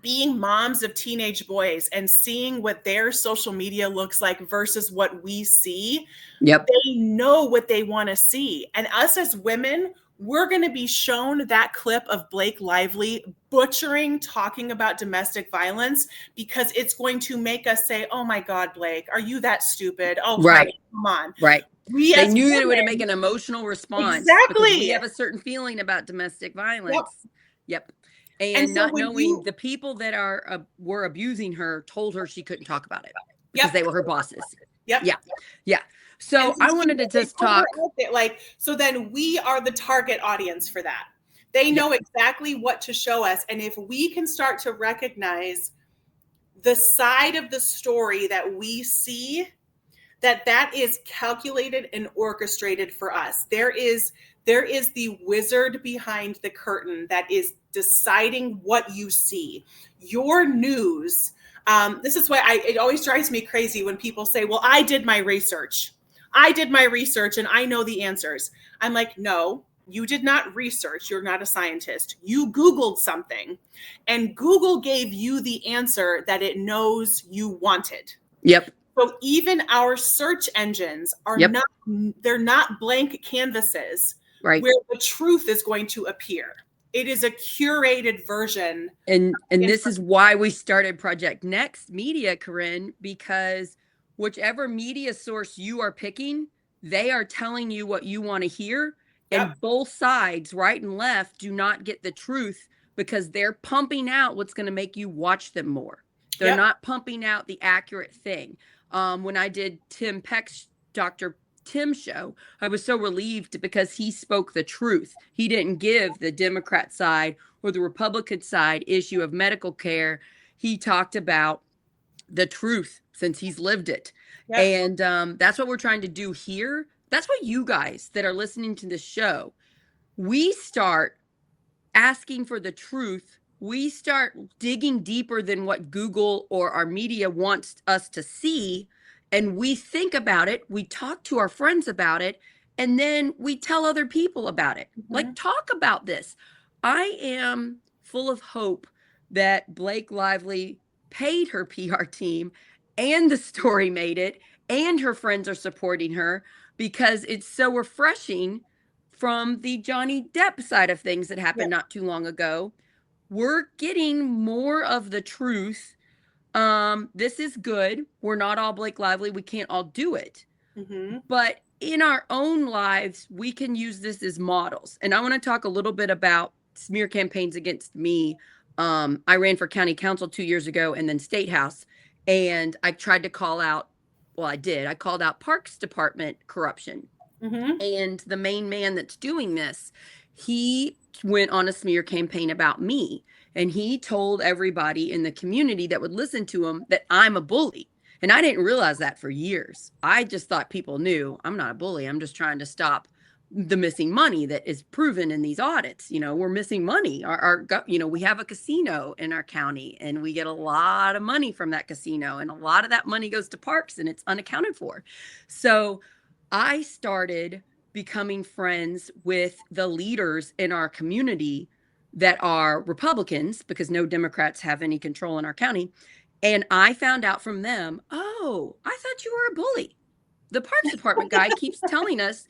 being moms of teenage boys and seeing what their social media looks like versus what we see. Yep. They know what they want to see. And us as women, we're going to be shown that clip of Blake Lively butchering, talking about domestic violence, because it's going to make us say, oh my God, Blake, are you that stupid? Oh, right. Come on. Right. They knew that it would make an emotional response. Exactly. We have a certain feeling about domestic violence. Yep. And so not knowing the people that were abusing her told her she couldn't talk about it because they were her bosses. Yep. Yeah. Yeah. So I wanted to just talk. So then we are the target audience for that. They know exactly what to show us. And if we can start to recognize the side of the story that we see, that is calculated and orchestrated for us. There is the wizard behind the curtain that is deciding what you see. Your news. This is why it always drives me crazy when people say, well, I did my research and I know the answers. I'm like, no, you did not research. You're not a scientist. You Googled something and Google gave you the answer that it knows you wanted. Yep. So even our search engines are they're not blank canvases where the truth is going to appear. It is a curated version. And this is why we started Project Next Media, Corinne, because whichever media source you are picking, they are telling you what you want to hear. And both sides, right and left, do not get the truth because they're pumping out what's going to make you watch them more. They're not pumping out the accurate thing. When I did Tim Peck's Dr. Tim show, I was so relieved because he spoke the truth. He didn't give the Democrat side or the Republican side issue of medical care. He talked about the truth since he's lived it. And that's what we're trying to do here. That's what you guys that are listening to this show, we start asking for the truth. We start digging deeper than what Google or our media wants us to see. And we think about it. We talk to our friends about it. And then we tell other people about it. Like, talk about this. I am full of hope that Blake Lively paid her PR team and the story made it and her friends are supporting her, because it's so refreshing from the Johnny Depp side of things that happened not too long ago. We're getting more of the truth. This is good. We're not all Blake Lively. We can't all do it. But in our own lives, we can use this as models. And I want to talk a little bit about smear campaigns against me. I ran for county council 2 years ago and then state house. And I tried to call out, well, I did. I called out Parks Department corruption. And the main man that's doing this, he went on a smear campaign about me. And he told everybody in the community that would listen to him that I'm a bully. And I didn't realize that for years. I just thought people knew I'm not a bully. I'm just trying to stop the missing money that is proven in these audits. You know, we're missing money. We have a casino in our county and we get a lot of money from that casino. And a lot of that money goes to parks and it's unaccounted for. So I started becoming friends with the leaders in our community that are Republicans, because no Democrats have any control in our county. And I found out from them, oh, I thought you were a bully. The Parks Department guy keeps telling us,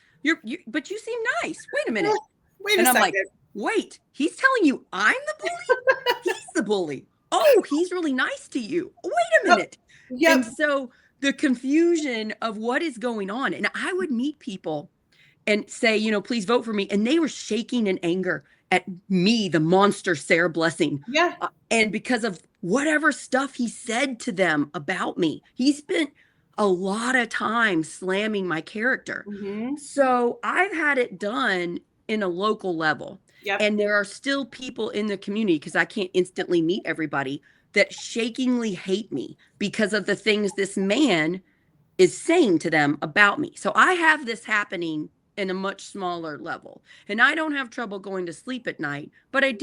but you seem nice. Wait a minute. Wait a second. Like, wait, he's telling you I'm the bully? He's the bully. Oh, he's really nice to you. Wait a minute. And so the confusion of what is going on. And I would meet people and say, please vote for me. And they were shaking in anger at me, the monster Sarah Blessing. And because of whatever stuff he said to them about me, he spent a lot of time slamming my character. So I've had it done in a local level. And there are still people in the community, because I can't instantly meet everybody, that shakingly hate me because of the things this man is saying to them about me. So I have this happening in a much smaller level, and I don't have trouble going to sleep at night, but I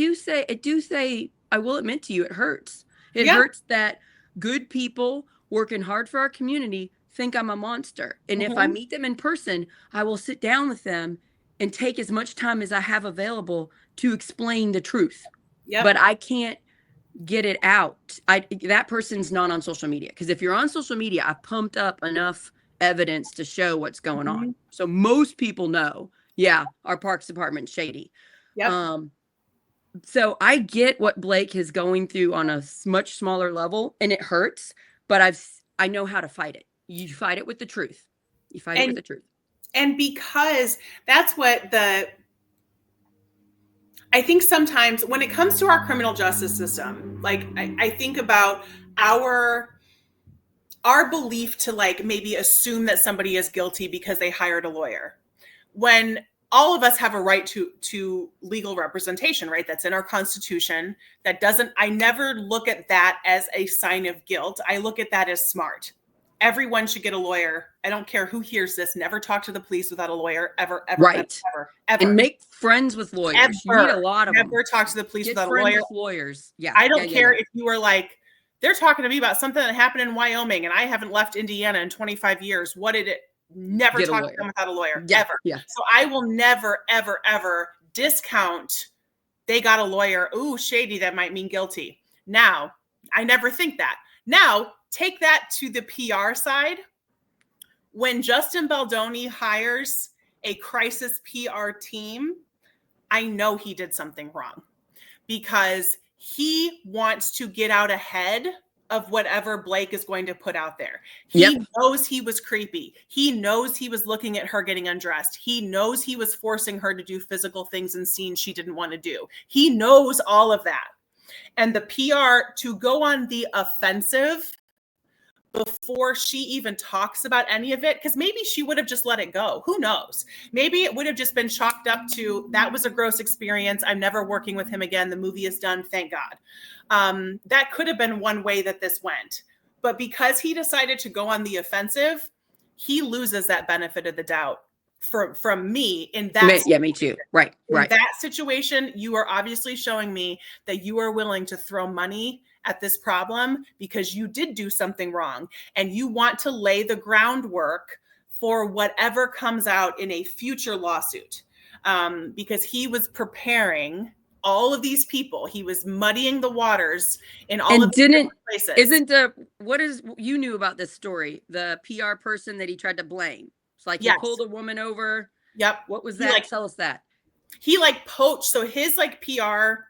will admit to you, it hurts. It hurts that good people working hard for our community think I'm a monster. And if I meet them in person, I will sit down with them and take as much time as I have available to explain the truth. But I can't get it out. That person's not on social media, because if you're on social media, I've pumped up enough evidence to show what's going on. So most people know, our Parks Department's shady. So I get what Blake is going through on a much smaller level, and it hurts, but I know how to fight it. You fight it with the truth. You fight it with the truth. And because that's what I think sometimes when it comes to our criminal justice system, like I think about our belief to like maybe assume that somebody is guilty because they hired a lawyer, when all of us have a right to legal representation, right? That's in our Constitution. I never look at that as a sign of guilt. I look at that as smart. Everyone should get a lawyer. I don't care who hears this. Never talk to the police without a lawyer, ever, right. ever. And make friends with lawyers. You need a lot of them. Never talk to the police without a lawyer. With lawyers. I don't care if you were like, they're talking to me about something that happened in Wyoming and I haven't left Indiana in 25 years. What did it? Never talk to them without a lawyer, ever. So I will never, ever, ever discount they got a lawyer. Ooh, shady. That might mean guilty. Now, I never think that. Now, take that to the PR side. When Justin Baldoni hires a crisis PR team, I know he did something wrong, because he wants to get out ahead of whatever Blake is going to put out there. He knows he was creepy. He knows he was looking at her getting undressed. He knows he was forcing her to do physical things in scenes she didn't want to do. He knows all of that. And the PR to go on the offensive before she even talks about any of it, because maybe she would have just let it go. Who knows? Maybe it would have just been chalked up to, that was a gross experience. I'm never working with him again. The movie is done. Thank God. That could have been one way that this went. But because he decided to go on the offensive, he loses that benefit of the doubt from me in that Yeah, me too. Right. in that situation. You are obviously showing me that you are willing to throw money at this problem because you did do something wrong, and you want to lay the groundwork for whatever comes out in a future lawsuit, because he was preparing all of these people. He was muddying the waters in all of these different places. You knew about this story, the PR person that he tried to blame. It's like he pulled a woman over. Yep. What was that? Tell us that. He like poached. So his like PR,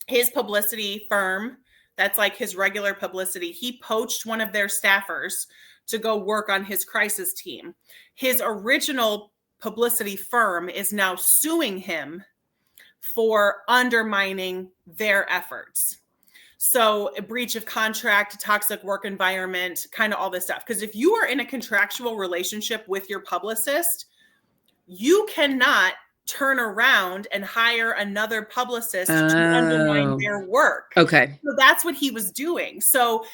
his publicity firm, that's like his regular publicity, he poached one of their staffers to go work on his crisis team. His original publicity firm is now suing him for undermining their efforts. So a breach of contract, toxic work environment, kind of all this stuff. Because if you are in a contractual relationship with your publicist, you cannot turn around and hire another publicist to undermine their work. Okay. So that's what he was doing. So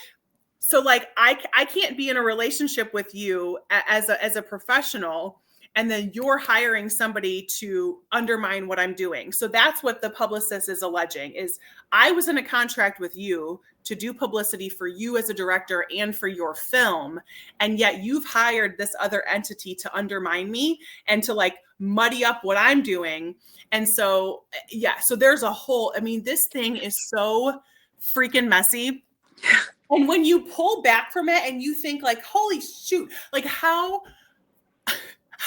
like I can't be in a relationship with you as a professional, and then you're hiring somebody to undermine what I'm doing. So that's what the publicist is alleging, is I was in a contract with you to do publicity for you as a director and for your film, and yet you've hired this other entity to undermine me and to like muddy up what I'm doing. And so, yeah, so there's a whole, I mean, this thing is so freaking messy. And when you pull back from it and you think like, holy shoot, like how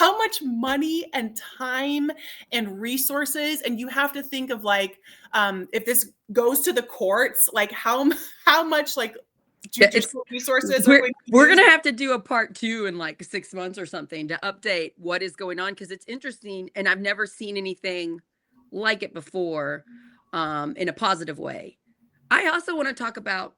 much money and time and resources, and you have to think of like, if this goes to the courts, like how much like judicial resources we're going to have to do a part 2 in like 6 months or something to update what is going on, because it's interesting and I've never seen anything like it before, in a positive way. I also want to talk about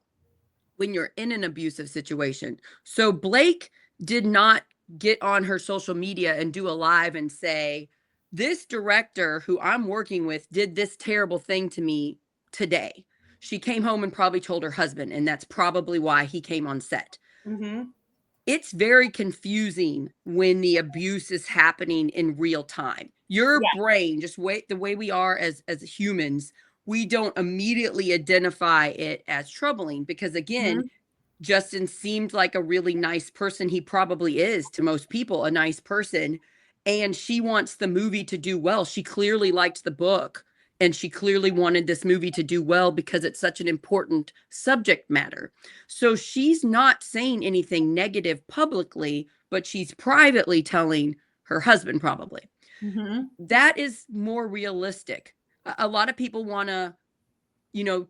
when you're in an abusive situation. So Blake did not get on her social media and do a live and say, this director who I'm working with did this terrible thing to me today. She came home and probably told her husband, and that's probably why he came on set. Mm-hmm. It's very confusing when the abuse is happening in real time. Your brain, the way we are as humans, we don't immediately identify it as troubling because, again, Justin seemed like a really nice person. He probably is to most people, a nice person. And she wants the movie to do well. She clearly liked the book, and she clearly wanted this movie to do well because it's such an important subject matter. So she's not saying anything negative publicly, but she's privately telling her husband probably. Mm-hmm. That is more realistic. A lot of people want to,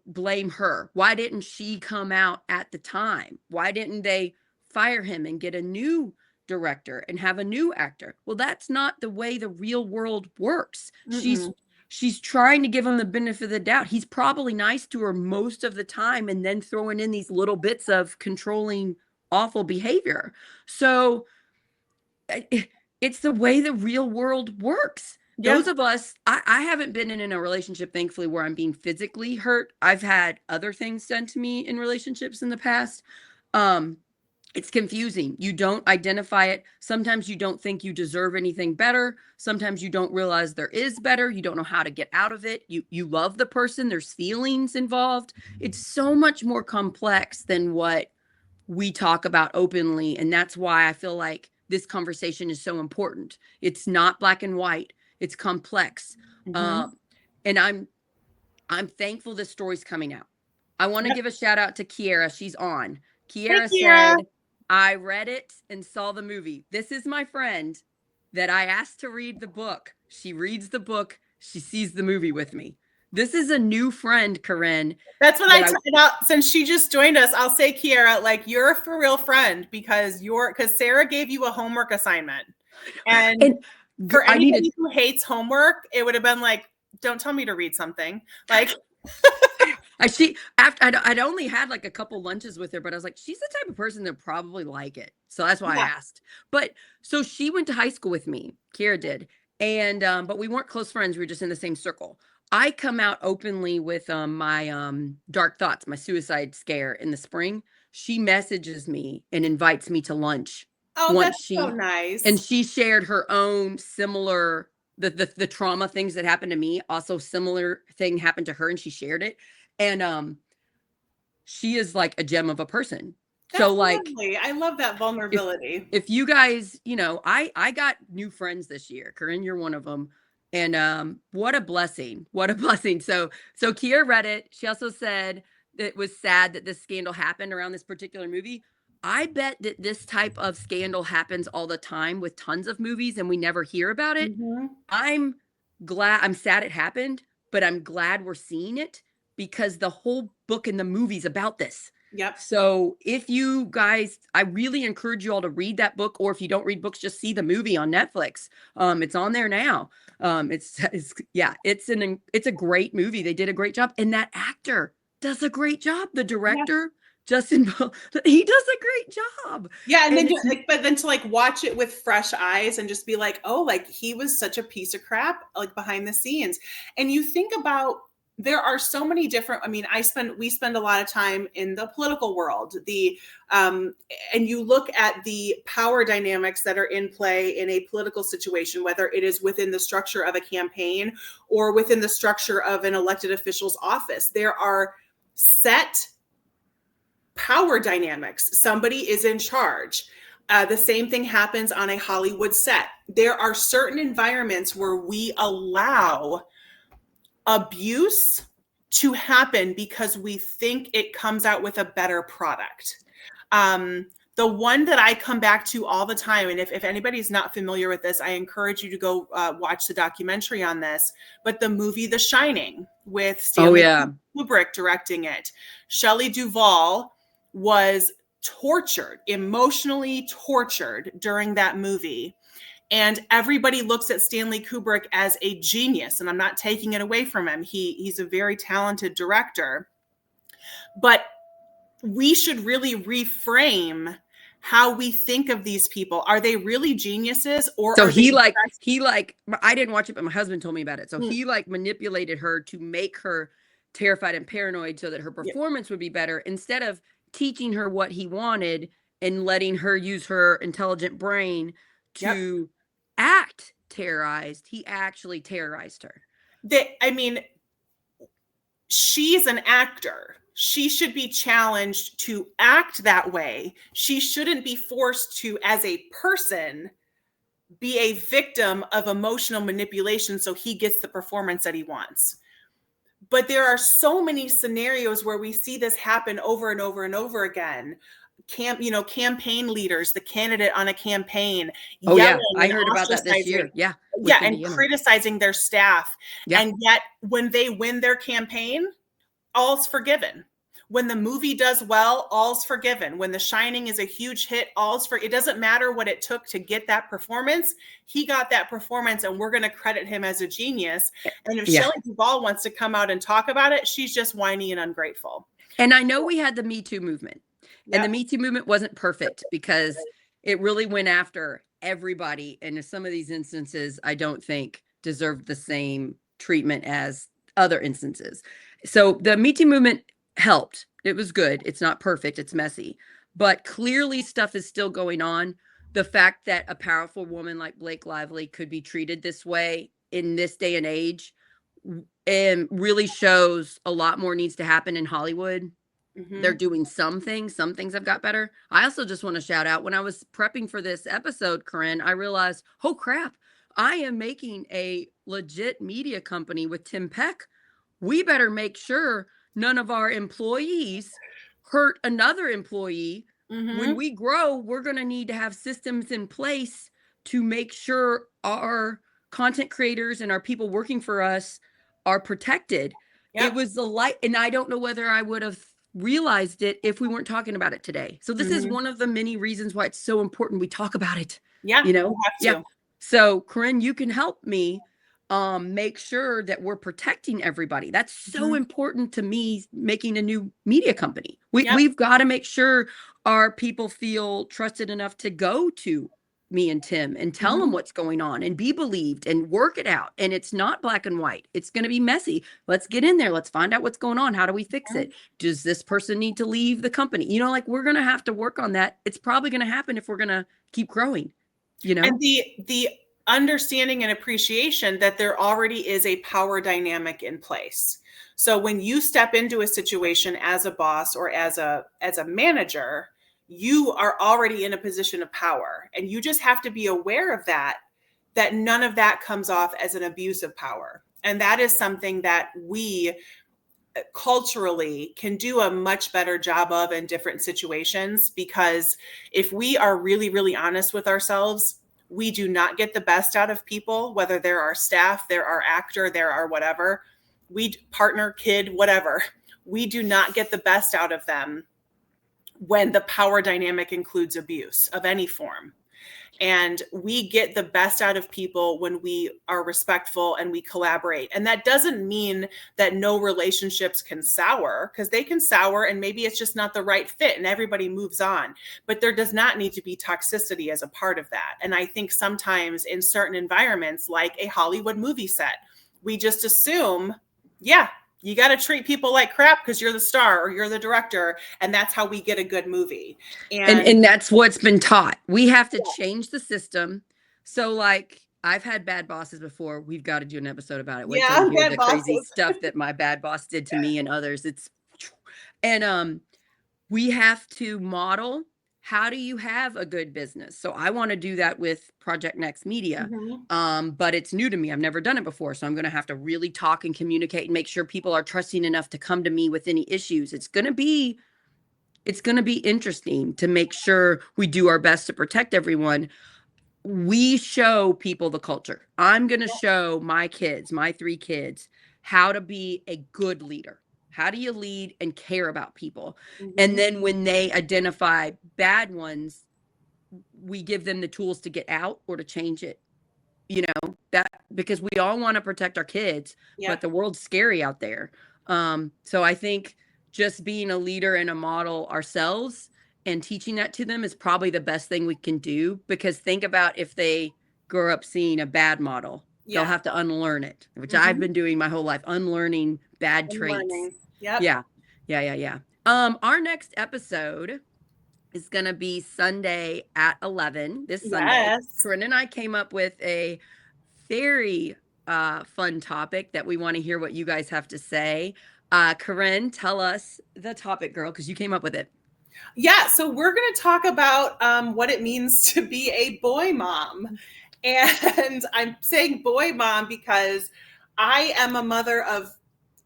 blame her. Why didn't she come out at the time? Why didn't they fire him and get a new director and have a new actor? Well, that's not the way the real world works. Mm-mm. She's trying to give him the benefit of the doubt. He's probably nice to her most of the time and then throwing in these little bits of controlling awful behavior. So it's the way the real world works. Yeah. Those of us, I haven't been in a relationship, thankfully, where I'm being physically hurt. I've had other things done to me in relationships in the past. It's confusing. You don't identify it. Sometimes you don't think you deserve anything better. Sometimes you don't realize there is better. You don't know how to get out of it. You love the person. There's feelings involved. It's so much more complex than what we talk about openly. And that's why I feel like this conversation is so important. It's not black and white. It's complex. And I'm thankful this story's coming out. I want to give a shout out to Kiera. She's on. Kiera said, I read it and saw the movie. This is my friend that I asked to read the book. She reads the book. She sees the movie with me. This is a new friend, Corinne. That's what I tried out. Since she just joined us, I'll say, Kiera, like, you're a for real friend because Sarah gave you a homework assignment. And for anybody who hates homework, it would have been like, don't tell me to read something. Like, I'd only had like a couple lunches with her, but I was like, she's the type of person that probably like it. So that's why I asked. But so she went to high school with me. Kiera did. And, but we weren't close friends. We were just in the same circle. I come out openly with my dark thoughts, my suicide scare in the spring. She messages me and invites me to lunch Oh, once that's so nice. and she shared her own similar the trauma things that happened to me, also similar thing happened to her and she shared it. And she is like a gem of a person. So That's like lovely. I love that if vulnerability. if you guys, I got new friends this year. Corinne, you're one of them. And what a blessing. What a blessing. So Kia read it. She also said that it was sad that this scandal happened around this particular movie. I bet that this type of scandal happens all the time with tons of movies and we never hear about it. Mm-hmm. I'm sad it happened, but I'm glad we're seeing it because the whole book and the movie's about this. Yep. So if you guys, I really encourage you all to read that book, or if you don't read books, just see the movie on Netflix. It's on there now. It's a great movie. They did a great job, and that actor does a great job. The director, Justin, he does a great job. Yeah, and then but then to like watch it with fresh eyes and just be like, oh, like he was such a piece of crap, like behind the scenes. And you think about, there are so many different, I mean, we spend a lot of time in the political world, and you look at the power dynamics that are in play in a political situation, whether it is within the structure of a campaign or within the structure of an elected official's office. There are set power dynamics. Somebody is in charge. The same thing happens on a Hollywood set. There are certain environments where we allow abuse to happen because we think it comes out with a better product. The one that I come back to all the time, and if anybody's not familiar with this, I encourage you to go watch the documentary on this, but the movie The Shining with Stanley Kubrick directing it. Shelley Duvall was tortured, emotionally tortured during that movie. And everybody looks at Stanley Kubrick as a genius, and I'm not taking it away from him. He's a very talented director. But we should really reframe how we think of these people. Are they really geniuses, or so he I didn't watch it, but my husband told me about it. So he like manipulated her to make her terrified and paranoid so that her performance would be better, instead of teaching her what he wanted and letting her use her intelligent brain to act terrorized. He actually terrorized her. I mean, she's an actor. She should be challenged to act that way. She shouldn't be forced to, as a person, be a victim of emotional manipulation so he gets the performance that he wants. But there are so many scenarios where we see this happen over and over and over again. Campaign leaders, the candidate on a campaign. Oh yeah, I heard about that this year. Yeah. Yeah, and criticizing their staff. Yeah. And yet when they win their campaign, all's forgiven. When the movie does well, all's forgiven. When The Shining is a huge hit, it doesn't matter what it took to get that performance. He got that performance, and we're going to credit him as a genius. And if Shelley Duvall wants to come out and talk about it, she's just whiny and ungrateful. And I know we had the Me Too movement, and the Me Too movement wasn't perfect because it really went after everybody. And in some of these instances, I don't think deserved the same treatment as other instances. So the Me Too movement helped. It was good. It's not perfect. It's messy. But clearly stuff is still going on. The fact that a powerful woman like Blake Lively could be treated this way in this day and age really shows a lot more needs to happen in Hollywood. Mm-hmm. They're doing some things have got better. I also just want to shout out, when I was prepping for this episode, Corinne, I realized, oh crap, I am making a legit media company with Tim Peck. We better make sure none of our employees hurt another employee. Mm-hmm. When we grow, we're going to need to have systems in place to make sure our content creators and our people working for us are protected. Yep. It was the light, and I don't know whether I would have realized it if we weren't talking about it today. So this is one of the many reasons why it's so important we talk about it. Yeah, we have to. So Corinne, you can help me make sure that we're protecting everybody. That's so important to me, making a new media company. We've got to make sure our people feel trusted enough to go to me and Tim and tell them what's going on and be believed and work it out. And it's not black and white. It's going to be messy. Let's get in there. Let's find out what's going on. How do we fix it? Does this person need to leave the company? You know, like we're going to have to work on that. It's probably going to happen if we're going to keep growing, you know? And the understanding and appreciation that there already is a power dynamic in place. So when you step into a situation as a boss or as a manager, you are already in a position of power, and you just have to be aware of that none of that comes off as an abuse of power. And that is something that we culturally can do a much better job of in different situations, because if we are really, really honest with ourselves, we do not get the best out of people, whether they're our staff, they're our actor, they're our whatever, partner, kid, whatever. We do not get the best out of them when the power dynamic includes abuse of any form. And we get the best out of people when we are respectful and we collaborate. And that doesn't mean that no relationships can sour, because they can sour and maybe it's just not the right fit and everybody moves on. But there does not need to be toxicity as a part of that. And I think sometimes in certain environments, like a Hollywood movie set, we just assume, yeah, you got to treat people like crap because you're the star or you're the director. And that's how we get a good movie. And that's what's been taught. We have to change the system. So like I've had bad bosses before. We've got to do an episode about it. Wait till you hear the crazy stuff that my bad boss did to me and others. We have to model, how do you have a good business? So I want to do that with Project Next Media. But it's new to me. I've never done it before. So I'm going to have to really talk and communicate and make sure people are trusting enough to come to me with any issues. It's going to be interesting to make sure we do our best to protect everyone. We show people the culture. I'm going to show my kids, my 3 kids, how to be a good leader. How do you lead and care about people? And then when they identify bad ones, we give them the tools to get out or to change it. You know, that because we all want to protect our kids, but the world's scary out there. So I think just being a leader and a model ourselves and teaching that to them is probably the best thing we can do, because think about if they grow up seeing a bad model, they'll have to unlearn it, which I've been doing my whole life, unlearning bad traits. Yeah. Our next episode is going to be Sunday at 11 this Sunday. Corinne and I came up with a very fun topic that we want to hear what you guys have to say. Corinne, tell us the topic, girl, because you came up with it. Yeah, so we're going to talk about what it means to be a boy mom. And I'm saying boy mom because I am a mother of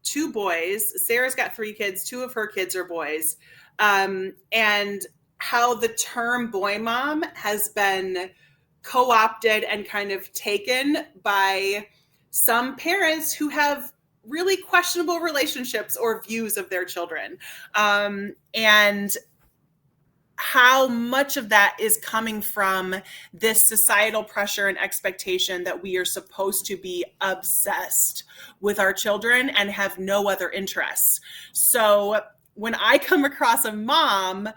2 boys. Sarah's got 3 kids. 2 of her kids are boys. And how the term boy mom has been co-opted and kind of taken by some parents who have really questionable relationships or views of their children. And how much of that is coming from this societal pressure and expectation that we are supposed to be obsessed with our children and have no other interests. So when I come across a mom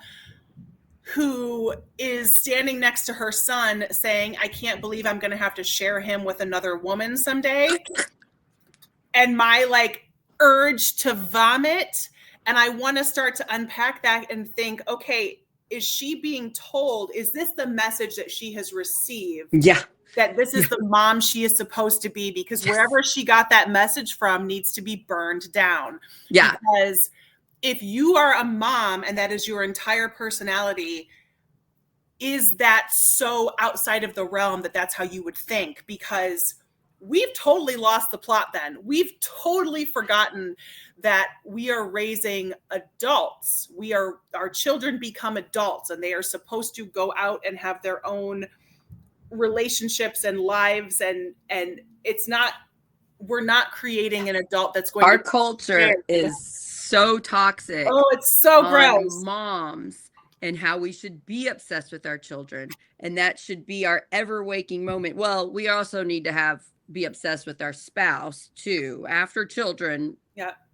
who is standing next to her son saying, I can't believe I'm going to have to share him with another woman someday, and my urge to vomit, and I want to start to unpack that and think, okay, is she being told, is this the message that she has received? Yeah. That this is the mom she is supposed to be, because wherever she got that message from needs to be burned down. Yeah. Because if you are a mom and that is your entire personality, is that so outside of the realm that that's how you would think? Because we've totally lost the plot then. We've totally forgotten that we are raising adults. Our children become adults and they are supposed to go out and have their own relationships and lives. And we're not creating an adult that's going Our culture is so toxic. Oh, it's so gross. Moms and how we should be obsessed with our children. And that should be our ever waking moment. Well, we also need to be obsessed with our spouse too. After children,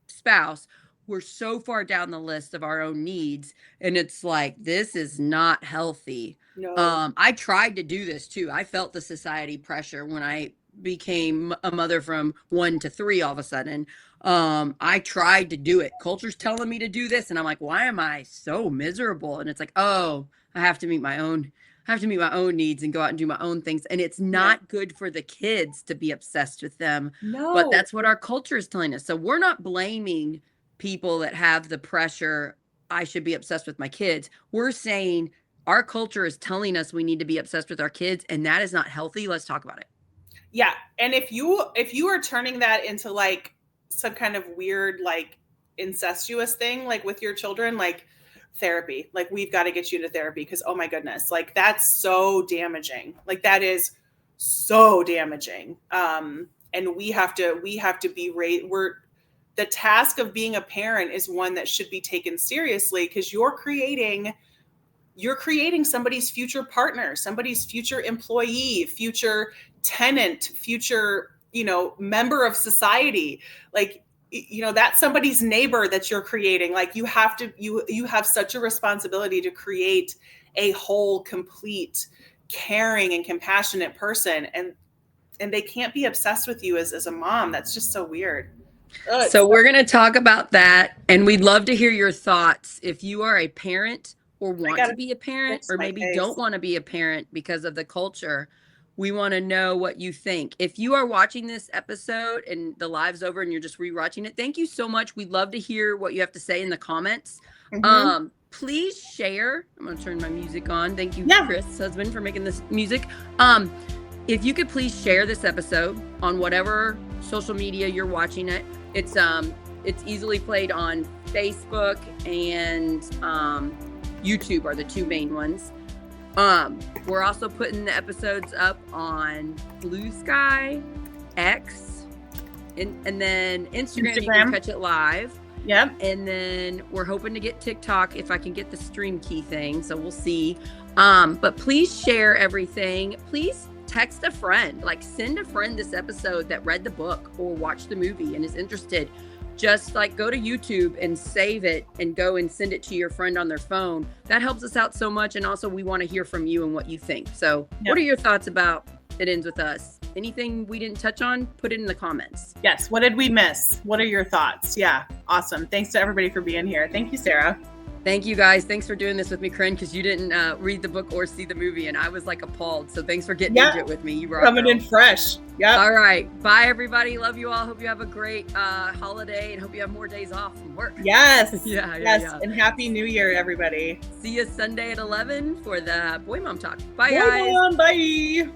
spouse, we're so far down the list of our own needs, and it's like, this is not healthy. No. I tried to do this too. I felt the society pressure when I became a mother from 1 to 3 all of a sudden. I tried to do it. Culture's telling me to do this, and I'm like, why am I so miserable? And it's like, oh, I have to meet my own needs and go out and do my own things. And it's not good for the kids to be obsessed with them. No. But that's what our culture is telling us. So we're not blaming people that have the pressure, I should be obsessed with my kids. We're saying our culture is telling us we need to be obsessed with our kids, and that is not healthy. Let's talk about it. Yeah. And if you are turning that into like some kind of weird, like incestuous thing, like with your children, like therapy, like we've got to get you to therapy, because oh my goodness, like that's so damaging. Like that is so damaging. And we have to be the task of being a parent is one that should be taken seriously, because you're creating somebody's future partner, somebody's future employee, future tenant, future, member of society. Like, that's somebody's neighbor that you're creating. Like you have such a responsibility to create a whole, complete, caring and compassionate person. And they can't be obsessed with you as a mom. That's just so weird. So we're going to talk about that, and we'd love to hear your thoughts. If you are a parent or want to be a parent, or maybe don't want to be a parent because of the culture, we want to know what you think. If you are watching this episode and the live's over and you're just rewatching it, thank you so much. We'd love to hear what you have to say in the comments. Please share. I'm going to turn my music on. Thank you, Chris' husband, for making this music. If you could please share this episode on whatever social media you're watching it. It's easily played on Facebook and YouTube are the two main ones. We're also putting the episodes up on Blue Sky, X, and then Instagram. You can catch it live. Yep. And then we're hoping to get TikTok if I can get the stream key thing. So we'll see. But please share everything. Please text a friend. Like send a friend this episode that read the book or watched the movie and is interested. Just like go to YouTube and save it and go and send it to your friend on their phone. That helps us out so much. And also we want to hear from you and what you think. So what are your thoughts about It Ends With Us? Anything we didn't touch on, put it in the comments. Yes. What did we miss? What are your thoughts? Yeah. Awesome. Thanks to everybody for being here. Thank you, Sarah. Thank you guys. Thanks for doing this with me, Corinne, because you didn't read the book or see the movie, and I was like appalled. So thanks for getting into it with me. You were coming in fresh. Yeah. All right. Bye, everybody. Love you all. Hope you have a great holiday, and hope you have more days off from work. Yes. Yeah. And Happy New Year, everybody. See you Sunday at 11 for the Boy Mom Talk. Bye, Boy guys. Mom, bye.